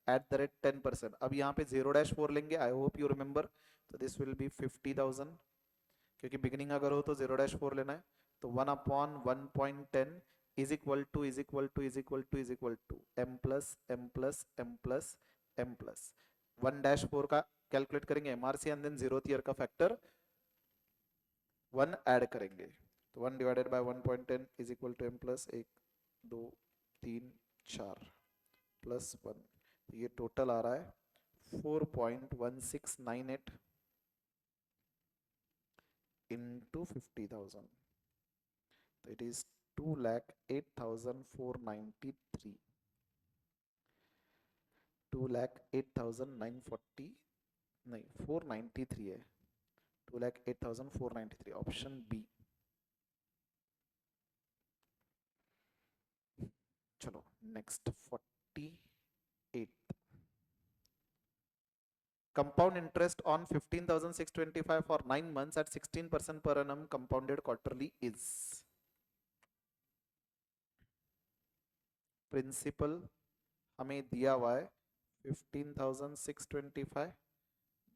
at the rate 10%. अब यहाँ पे 0-4 लेंगे, आई होप यू रिमेंबर, तो दिस विल बी 50,000, क्योंकि बिगिनिंग अगर हो तो 0-4 लेना है, तो 1/1.10 is equal to m plus m plus m plus m plus 1-4 का कैलकुलेट करेंगे MRC and then 0th year का फैक्टर 1 ऐड करेंगे, तो 1 divided by 1.10 is equal to m plus 1 2 3 4 plus 1, तो ये टोटल आ रहा है 4.1698 into 50,000, so it is 2,08,493, 2,08,940 नहीं 493 है, 2,08,493 ऑप्शन बी। चलो next 48, compound interest on 15,625 for 9 months at 16% per annum compounded quarterly is, principal हमें दिया हुआ है 15,625,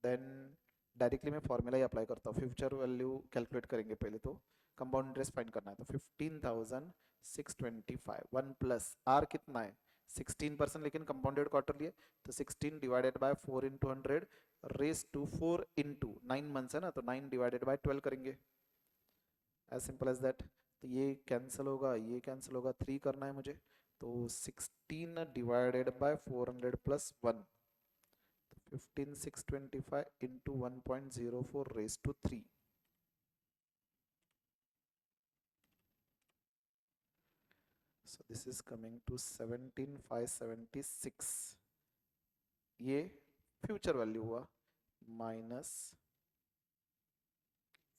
देन डायरेक्टली मैं फॉर्मूला ही अप्लाई करता हूँ, फ्यूचर वैल्यू कैलकुलेट करेंगे पहले, तो कंपाउंड इंटरेस्ट फाइंड करना है, तो 15,625 1 प्लस आर कितना है 16%, लेकिन कंपाउंडेड क्वार्टरली है, तो 16 divided by 4 into 100 raise to 4 into 9 months है ना, तो 9 डिवाइडेड बाय 12 करेंगे, एज सिंपल एज दैट, तो ये कैंसिल होगा, ये कैंसिल होगा, 3 करना है मुझे, तो 16 divided by 400 plus 1, 15,625 into 1.04 raised to 3, so this is coming to 17,576, ये फ्यूचर वैल्यू हुआ माइनस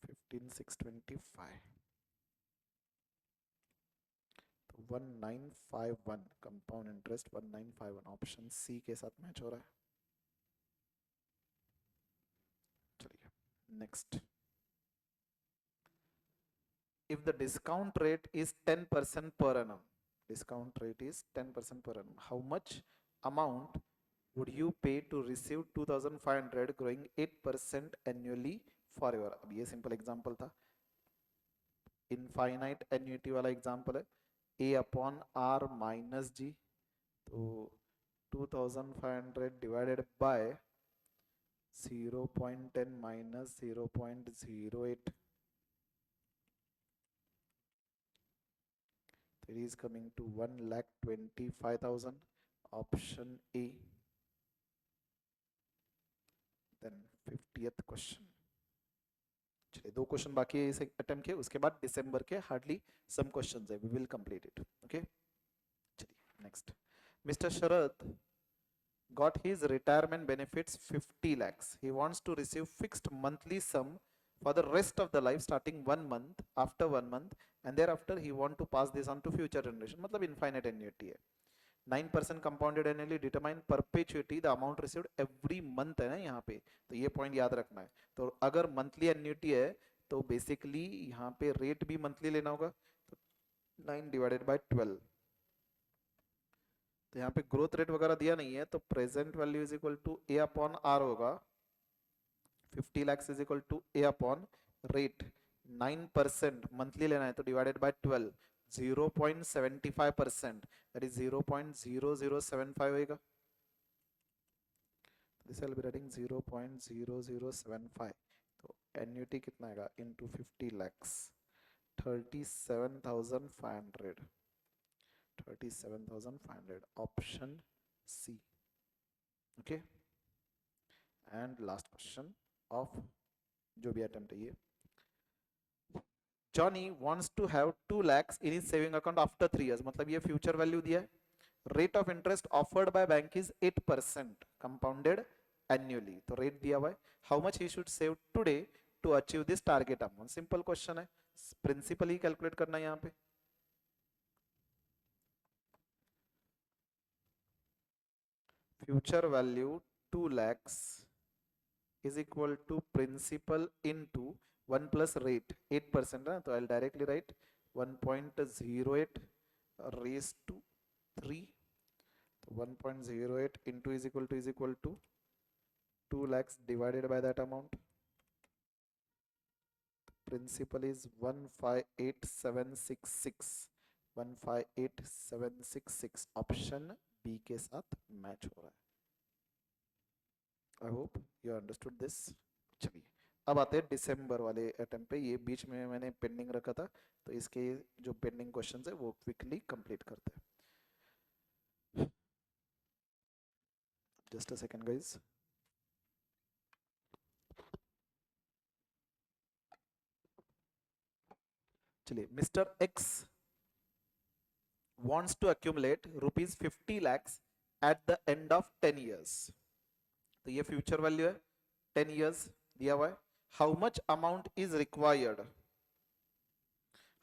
15,625, तो 1951 कंपाउंड इंटरेस्ट 1951 ऑप्शन सी के साथ मैच हो रहा है। चलिए next, if the discount rate is 10% per annum, discount rate is 10% per annum, how much amount would you pay to receive 2,500 growing 8% annually forever? अब ये सिंपल एग्जांपल था, infinite annuity वाला एग्जांपल है, a upon r minus G, तो 2,500 divided by 0.10 minus 0.08, it is coming to 1,25,000, option A. Then 50th question, चलिए 2 question बाकी है इस अटेम्प्ट के, उसके बाद दिसंबर के हार्डली सम क्वेश्चंस है, we will complete it, okay. चलिए next, mister Sharad got his retirement benefits 50 lakhs, he wants to receive fixed monthly sum for the rest of the life starting 1 month, after 1 month and thereafter he want to pass this on to future generation, मतलब infinite annuity है, 9% compounded annually, determine perpetuity, the amount received every month है ना यहाँ पे, तो ये point याद रखना है, तो अगर मंथली एन्युटी है तो बेसिकली यहाँ पे रेट भी मंथली लेना होगा, तो 9 डिवाइडेड बाय 12, तो यहाँ पे ग्रोथ रेट वगैरह दिया नहीं है, तो present value is equal to A upon R होगा, 50 lakhs is equal to A upon rate 9% monthly लेना है, तो डिवाइडेड बाय 12, 0.75%, दैट इज 0.0075 होगा, दिस विल बी राइटिंग 0.0075, तो एन्युटी कितना आएगा into 50 lakhs 37,500, 37,500 option C, okay. And last question of जो भी अटेम्प्ट है ये, Johnny wants to have 2 lakhs in his saving account after 3 years, मतलब ये फ्यूचर वैल्यू दिया है, rate of interest offered by bank is 8% compounded annually, तो rate दिया हुआ है, how much he should save today to achieve this target amount, simple question है, principal ही calculate करना है यहाँ पे, future value 2 lakhs is equal to principal into 1 plus rate 8% है, तो I'll directly write 1.08 raised to 3. 1.08 into is equal to 2 lakhs divided by that amount. Principal is 158766. 158766 option B के साथ match हो रहा है. I hope you understood this. चलिए अब आते हैं दिसंबर वाले अटेम्प्ट पे. ये बीच में मैंने पेंडिंग रखा था, तो इसके जो पेंडिंग क्वेश्चंस है वो क्विकली कंप्लीट करते हैं. Just a second guys. चलिए, mister X wants to accumulate rupees 50 lakhs at the end of 10 years. तो ये फ्यूचर वैल्यू है, 10 years दिया हुआ है. How much amount is required?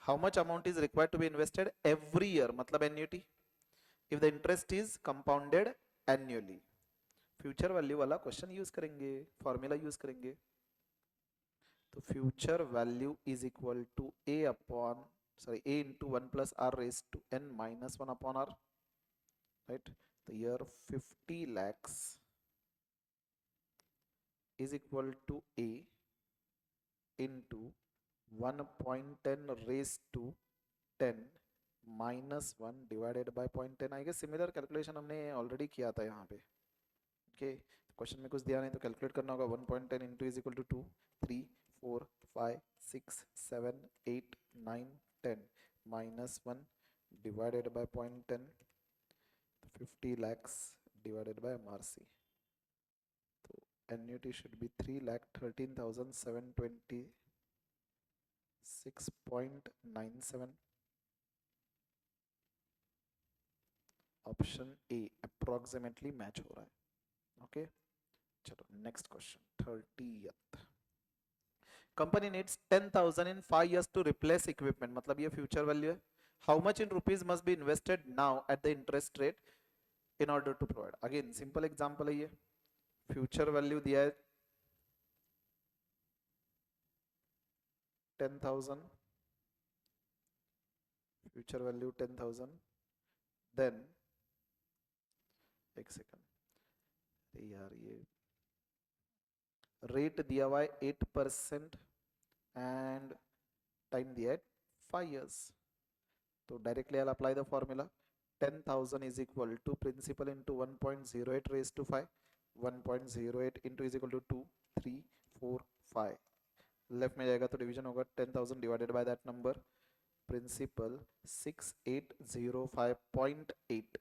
How much amount is required to be invested every year, मतलब annuity, if the interest is compounded annually. Future value वाला question use करेंगे, formula use करेंगे. तो future value is equal to A upon a into 1 plus r raised to n minus 1 upon r, right? So here 50 lakhs is equal to a into 1.10 raised to 10 minus 1 divided by 0.10. I guess similar calculation हमने already किया था यहाँ पे. Okay, question में कुछ दिया नहीं तो कैलकुलेट करना होगा. 1.10 into is equal to 2, 3, 4, 5, 6, 7, 8, 9, 10 minus 1 divided by 0.10. 50 lakhs divided by MRC. So annuity should be 3,13,726.97. Option A approximately match हो रहा है. ओके, चलो next question. 30th. Company needs 10,000 in 5 years to replace equipment, मतलब ये future value है. How much in rupees must be invested now at the interest rate in order to provide. Again simple example है ये. Future value दिया है 10,000, future value 10,000. Then एक second यार, ये रेट दिया हुआ है 8% एंड टाइम दिया है 5 years. तो directly I apply the formula. 10,000 is equal to principal into 1.08 raised to 5. 1.08 into is equal to 2, 3, 4, 5. Left में जाएगा तो डिवीजन होगा. 10,000 divided by that number. Principal 6805.8.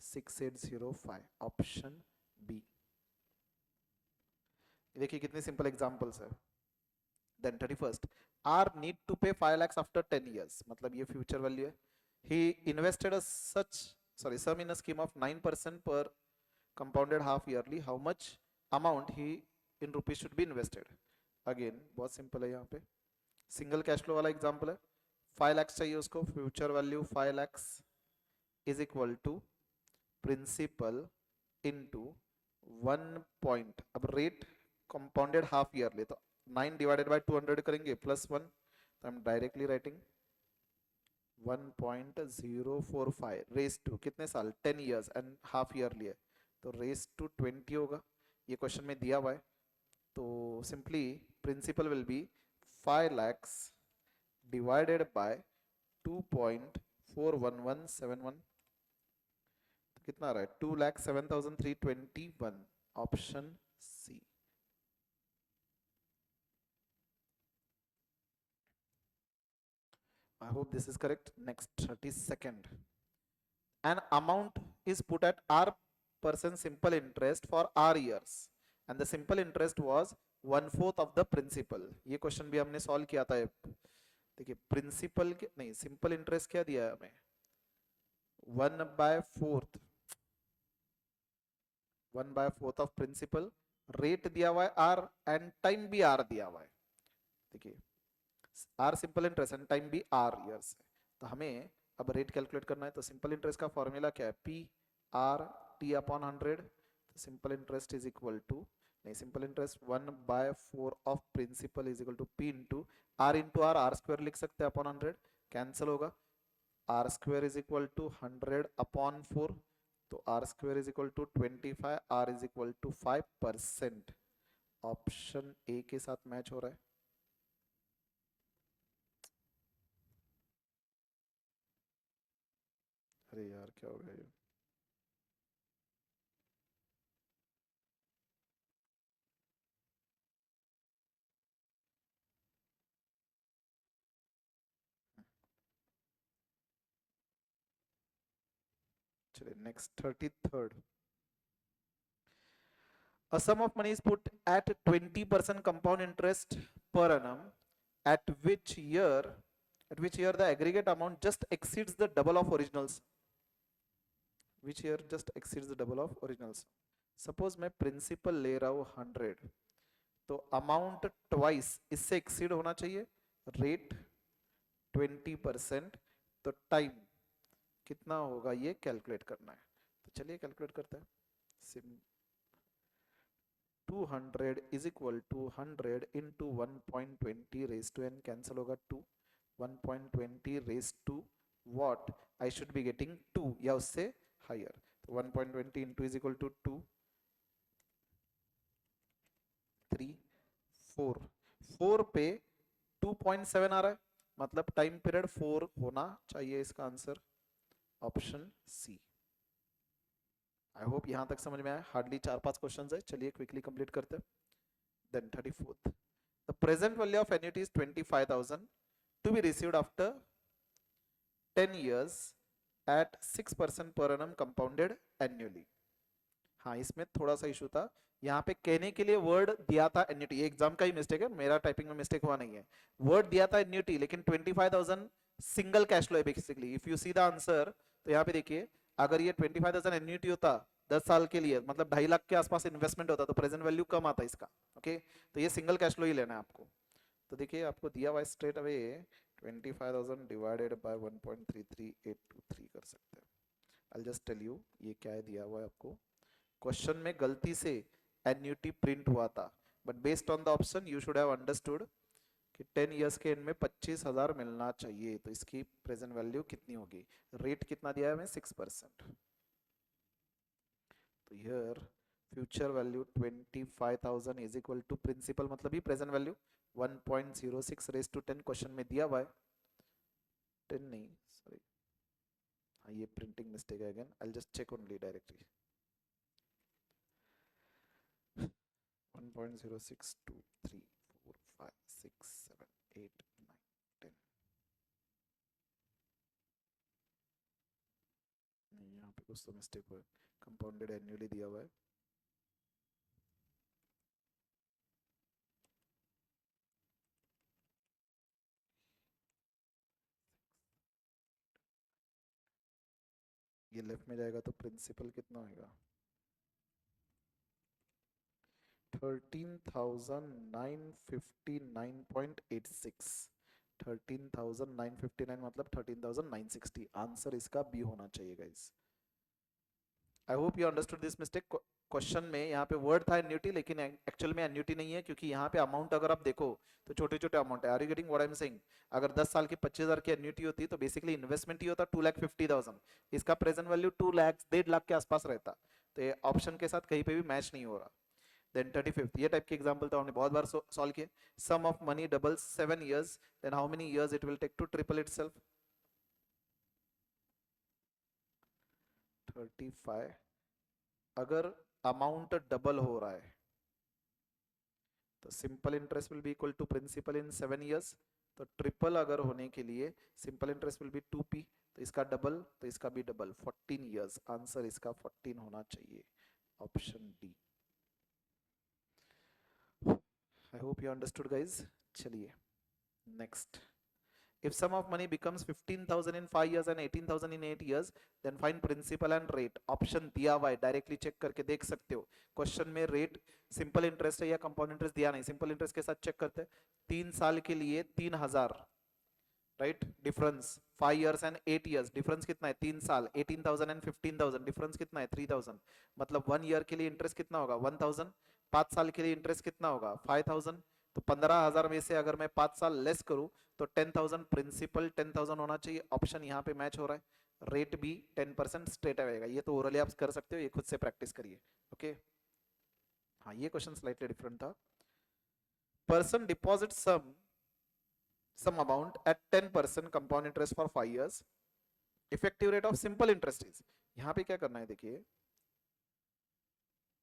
6805 option B. देखिए कितने सिंपल एग्जांपल्स है. Then 31st, R need to pay 5 lakhs after 10 years, मतलब ये future value है. he invested a sum in a scheme of 9% per compounded half yearly. how much amount he in rupees should be invested? Again बहुत simple है. यहाँ पे single cash flow वाला example है. 5 lakhs चाहिए उसको. Future value 5 lakhs is equal to principal into 1 point. अब rate compounded half yearly, तो 9 डिवाइडेड बाय 200 करेंगे प्लस 1. तो I am directly writing 1.045 raise to कितने साल, 10 years एंड हाफ ईयरली है, तो रेस टू 20 होगा. ये क्वेश्चन में दिया हुआ है. तो simply principal will be 5 lakhs divided by 2.41171. तो कितना आ रहा है? 2,07,321. Option C. I hope this is correct. Next, 32nd. An amount is put at R% simple interest for R years, and the simple interest was 1/4 of the principal. ये question भी हमने solve किया था. देखिए प्रिंसिपल के नहीं, simple interest क्या दिया है हमें? 1/4 ऑफ प्रिंसिपल. रेट दिया हुआ है R एंड टाइम भी R दिया हुआ है. देखिए R simple interest and time भी आर ईयर्स है. तो हमें अब रेट कैलकुलेट करना है. तो सिंपल इंटरेस्ट का फॉर्मूला क्या है? P R T upon 100. तो simple interest is equal to, नहीं simple interest 1/4 of principal is equal to P into R. R square लिख सकते हैं अपॉन 100. कैंसिल होगा, R square is equal to 100/4, तो R square is equal to 25, R is equal to 5%। Option A के साथ match हो रहा है। अरे यार क्या हो गया ये। चलिए next 33rd। A sum of money is put at 20% compound interest per annum, at which year at which year the aggregate amount just exceeds the double of originals, which year just exceeds the double of originals। Suppose मैं principal ले रहा हूँ 100, तो amount twice इससे exceed होना चाहिए, rate 20%, तो time कितना होगा ये कैलकुलेट करना है। तो चलिए कैलकुलेट करते हैं। सिम 200 is equal to 100 into 1.20 raise to N, cancel होगा 2, 1.20 raise to what, I should be getting 2 या उससे हायर, तो 1.20 इंटू इज इक्वल टू 2, 3, 4, 4 पे 2.7 आ रहा है, मतलब टाइम पीरियड 4 होना चाहिए। इसका answer option C. I hope यहां तक समझ में आया। हार्डली 4-5 क्वेश्चंस है, चलिए क्विकली कंप्लीट करते हैं। Then 34th, the present value of annuity is 25,000 to be received after 10 years at 6% per annum compounded annually। हाँ, इसमें थोड़ा सा इशू था, यहाँ पे कहने के लिए वर्ड दिया था एन्युटी, एग्जाम का ही मिस्टेक है, मेरा टाइपिंग में मिस्टेक हुआ नहीं है। वर्ड दिया था एन्युटी, लेकिन 25,000 सिंगल कैश फ्लो है basically. If you see the answer, तो यहाँ पे देखिए, अगर ये 25,000 एन्युटी होता 10 साल के लिए, मतलब 2.5 लाख के आसपास इन्वेस्टमेंट होता, तो प्रेजेंट वैल्यू कम आता इसका। ओके, तो ये सिंगल कैश फ्लो ही लेना है आपको। तो देखिए आपको दिया हुआ स्ट्रेट अवे 25,000 डिवाइडेड बाय 1.33823 कर सकते हैं। आई जस्ट टेल यू ये क्या है दिया हुआ है आपको। क्वेश्चन में गलती से एन्युटी प्रिंट हुआ था, but based on the option you should have understood कि 10 इयर्स के एंड में 25,000 मिलना चाहिए, तो इसकी प्रेजेंट वैल्यू कितनी होगी। रेट कितना दिया है हमें, 6%। तो here future value 25,000 is equal to principal, मतलब ही present value 1.06 raise to 10 question में दिया हुआ है। 10 नहीं, सॉरी, हाँ ये प्रिंटिंग मिस्टेक है again, I just check only directly. 1.062345678910, नहीं यहाँ पे कुछ तो मिस्टेक हुआ है, कंपाउंडेड एनुअली दिया हुआ है। ये लेफ्ट में जाएगा तो प्रिंसिपल कितना होगा, 13,959.86, 13,959 मतलब 13,960। आंसर इसका बी होना चाहिए guys. I hope you understood this mistake. Question में यहाँ पे वर्ड था एन्युटी, लेकिन एक्चुअल में एन्युटी नहीं है, क्योंकि यहाँ पे अमाउंट अगर आप देखो तो छोटे छोटे अमाउंट है। Are you getting what I am saying? अगर 10 साल की 25,000 की एन्युटी होती तो बेसिकली इन्वेस्टमेंट ही होता 2,50,000, इसका प्रेजेंट वैल्यू 2 लाख 1.5 लाख के आसपास रहता। तो ये ऑप्शन के साथ कहीं पे भी मैच नहीं हो रहा। देन 35th, ये टाइप के एग्जांपल तो हमने बहुत बार सॉल्व किए। Sum of money doubles 7 years, then how many years it will take to triple itself. 35, अगर अमाउंट डबल हो रहा है तो simple interest will be equal to principal in 7 years। तो ट्रिपल अगर होने के लिए simple interest will B 2p, तो इसका डबल तो इसका भी डबल, 14 years। आंसर इसका 14 होना चाहिए, option D. I hope you understood guys। चलिए next, if sum of money becomes 15,000 in 5 years and 18,000 in 8 years, then find principal and rate। Option दिया हुआ है, डायरेक्टली चेक करके देख सकते हो। क्वेश्चन में रेट सिंपल इंटरेस्ट है या कंपाउंड इंटरेस्ट दिया नहीं, सिंपल इंटरेस्ट के साथ चेक करते हैं। 3 साल के लिए 3,000, right, difference 5 years and 8 years, difference कितना है 3 साल, 18,000 and 15,000, डिफरेंस कितना है 3,000, मतलब 1 year के लिए इंटरेस्ट कितना होगा 1,000, 5 साल के लिए इंटरेस्ट कितना होगा 5,000, तो 15,000 में से अगर मैं 5 साल लेस करूं तो 10,000 प्रिंसिपल 10,000 होना चाहिए। ऑप्शन यहाँ पे मैच हो रहा है। रेट भी 10% स्ट्रेट आएगा। ये तो ओरली आप कर सकते हो, ये खुद से प्रैक्टिस करिए। ओके, हाँ ये क्वेश्चन स्लाइटली डिफरेंट था। Person deposit some amount at 10% compound interest for 5 years। Effective rate of simple interest is, यहाँ पे क्या करना है देखिए,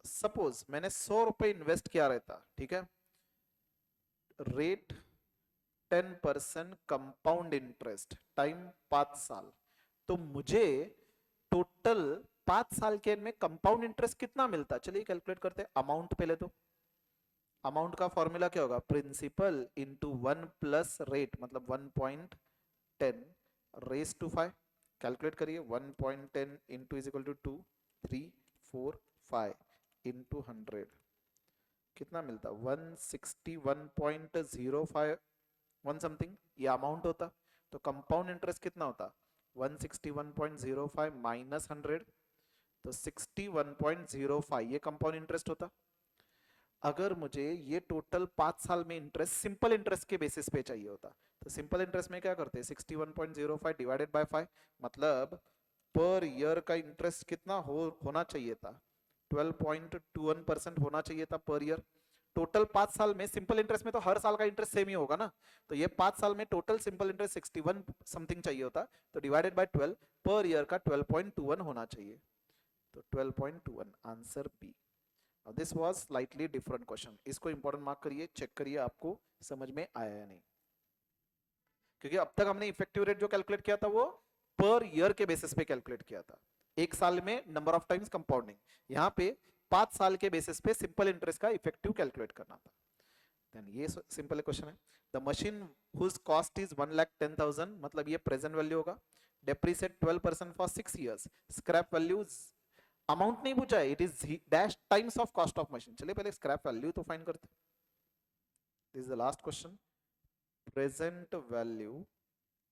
सपोज मैंने 100 रुपए इन्वेस्ट किया रहता, ठीक है, रेट 10% कंपाउंड इंटरेस्ट टाइम 5 साल, तो मुझे टोटल 5 साल के में कंपाउंड इंटरेस्ट कितना मिलता। चलिए कैलकुलेट करते हैं। अमाउंट पहले तो, अमाउंट का फॉर्मूला क्या होगा, प्रिंसिपल इंटू 1 प्लस रेट, मतलब 1.10 रेस टू 5। कैलकुलेट करिए, 1.10 into is equal to 2 3 4 5 into 100 कितना मिलता, 161.05 वन समथिंग, ये अमाउंट होता। तो कंपाउंड इंटरेस्ट कितना होता, 161.05 माइनस 100, तो 61.05 ये कंपाउंड इंटरेस्ट होता। अगर मुझे ये टोटल 5 साल में इंटरेस्ट सिंपल इंटरेस्ट के बेसिस पे चाहिए होता, तो सिंपल इंटरेस्ट में क्या करते हैं, 61.05 डिवाइडेड बाय 5, मतलब पर ईयर का इंटरेस्ट कितना होना चाहिए था, 12.21% होना चाहिए था पर ईयर। टोटल 5 साल में सिंपल इंटरेस्ट में तो हर साल का इंटरेस्ट सेम ही होगा ना, तो ये 5 साल में टोटल सिंपल इंटरेस्ट 61 समथिंग चाहिए होता, तो डिवाइडेड बाय 12 पर ईयर का 12.21 होना चाहिए, तो 12.21 answer B. This was slightly different question, इसको इंपॉर्टेंट मार्क करिए, चेक करिए आपको समझ में आया या नहीं, क्योंकि अब तक हमने इफेक्टिव रेट जो कैलकुलेट किया था वो पर ईयर के बेसिस पे कैलकुलेट किया था, एक साल में नंबर ऑफ टाइम्स कंपाउंडिंग। यहाँ पे 5 साल के बेसिस पे सिंपल इंटरेस्ट का इफेक्टिव कैलकुलेट करना था। देन ये सिंपल क्वेश्चन है। The machine whose cost is 1,10,000, मतलब ये प्रेजेंट वैल्यू होगा, depreciate 12% for 6 years, scrap value amount नहीं पूछा है, it is dash times of cost of machine. चलिए पहले स्क्रैप वैल्यू तो फाइंड करते हैं। This is the last question. Present value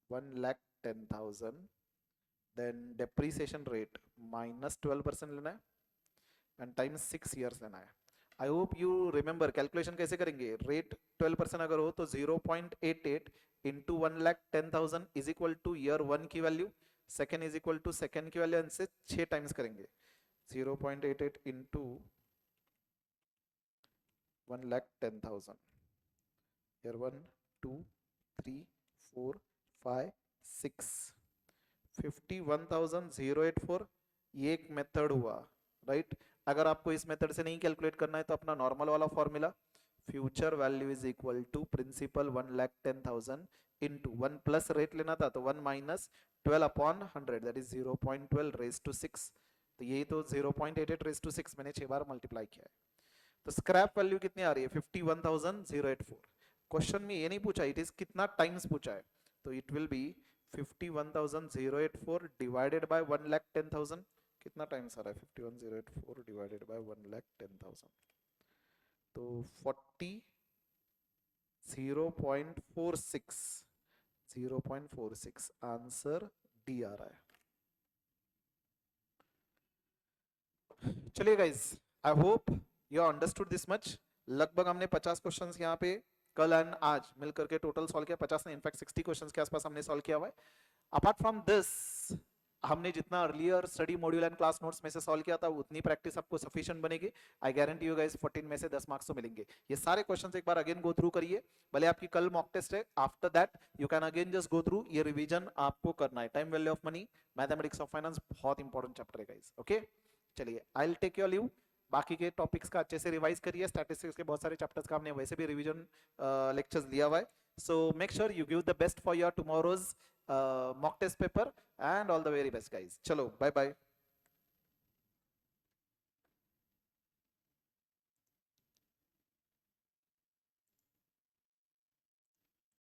1,10,000, then depreciation rate minus 12% लेना है एंड टाइम्स 6 years लेना है। I hope you remember calculation कैसे करेंगे, रेट 12% अगर हो तो 0.88 into 1,10,000 is equal to year 1 की value, second is equal to second की वैल्यू, इनसे 6 टाइम्स करेंगे, 0.88 into 1,10,000, here 1 2 3 4 5 6 51,084, ये एक मेथड हुआ, राइट। अगर आपको इस मेथड से नहीं कैलकुलेट करना है तो अपना नॉर्मल वाला formula, future value is equal to principal 1,10,000 into 1 plus rate लेना था तो 1 minus 12 upon 100, that is 0.12 raise to 6, तो ये तो 0.88 रेज टू 6 मैंने 6 बार मल्टीप्लाई किया है। तो स्क्रैप वैल्यू कितनी आ रही है, 51,084। क्वेश्चन में ये नहीं पूछा, इट इज कितना टाइम्स पूछा है, तो it will B 51,084 divided by 1,10,000, कितना टाइम्स आ रहा है, 51,084 डिवाइडेड बाय 1,10,000, तो 0.46 आंसर डी आ रहा है। चलिए guys, I hope you understood this much. लगभग हमने 50 क्वेश्चंस यहाँ पे कल एंड आज मिलकर के टोटल सॉल्व किया, 50 ने इनफैक्ट 60 क्वेश्चंस के आसपास हमने सॉल्व किया हुआ है। अपार्ट फ्रॉम दिस हमने जितना earlier study module and class notes में से सॉल्व किया था उतनी प्रैक्टिस आपको सफिशिएंट बनेगी। आई गारंटी यू गाइस 14 में से 10 मार्क्स तो मिलेंगे। ये सारे क्वेश्चंस एक बार अगेन गो थ्रू करिए, भले आपकी कल मॉक टेस्ट है, after that you can again just go through, ये रिवीजन आपको करना है। Time value of money, mathematics of finance बहुत इंपॉर्टेंट चैप्टर है गाइस। ओके चलिए, I will take your leave. बाकी के टॉपिक्स का अच्छे से रिवाइज करिए, स्टैटिस्टिक्स के बहुत सारे चैप्टर्स का हमने वैसे भी रिवीजन लेक्चर्स लिया हुआ है। So make sure you give the best for your tomorrow's mock test paper and all the very best guys. चलो बाय बाय।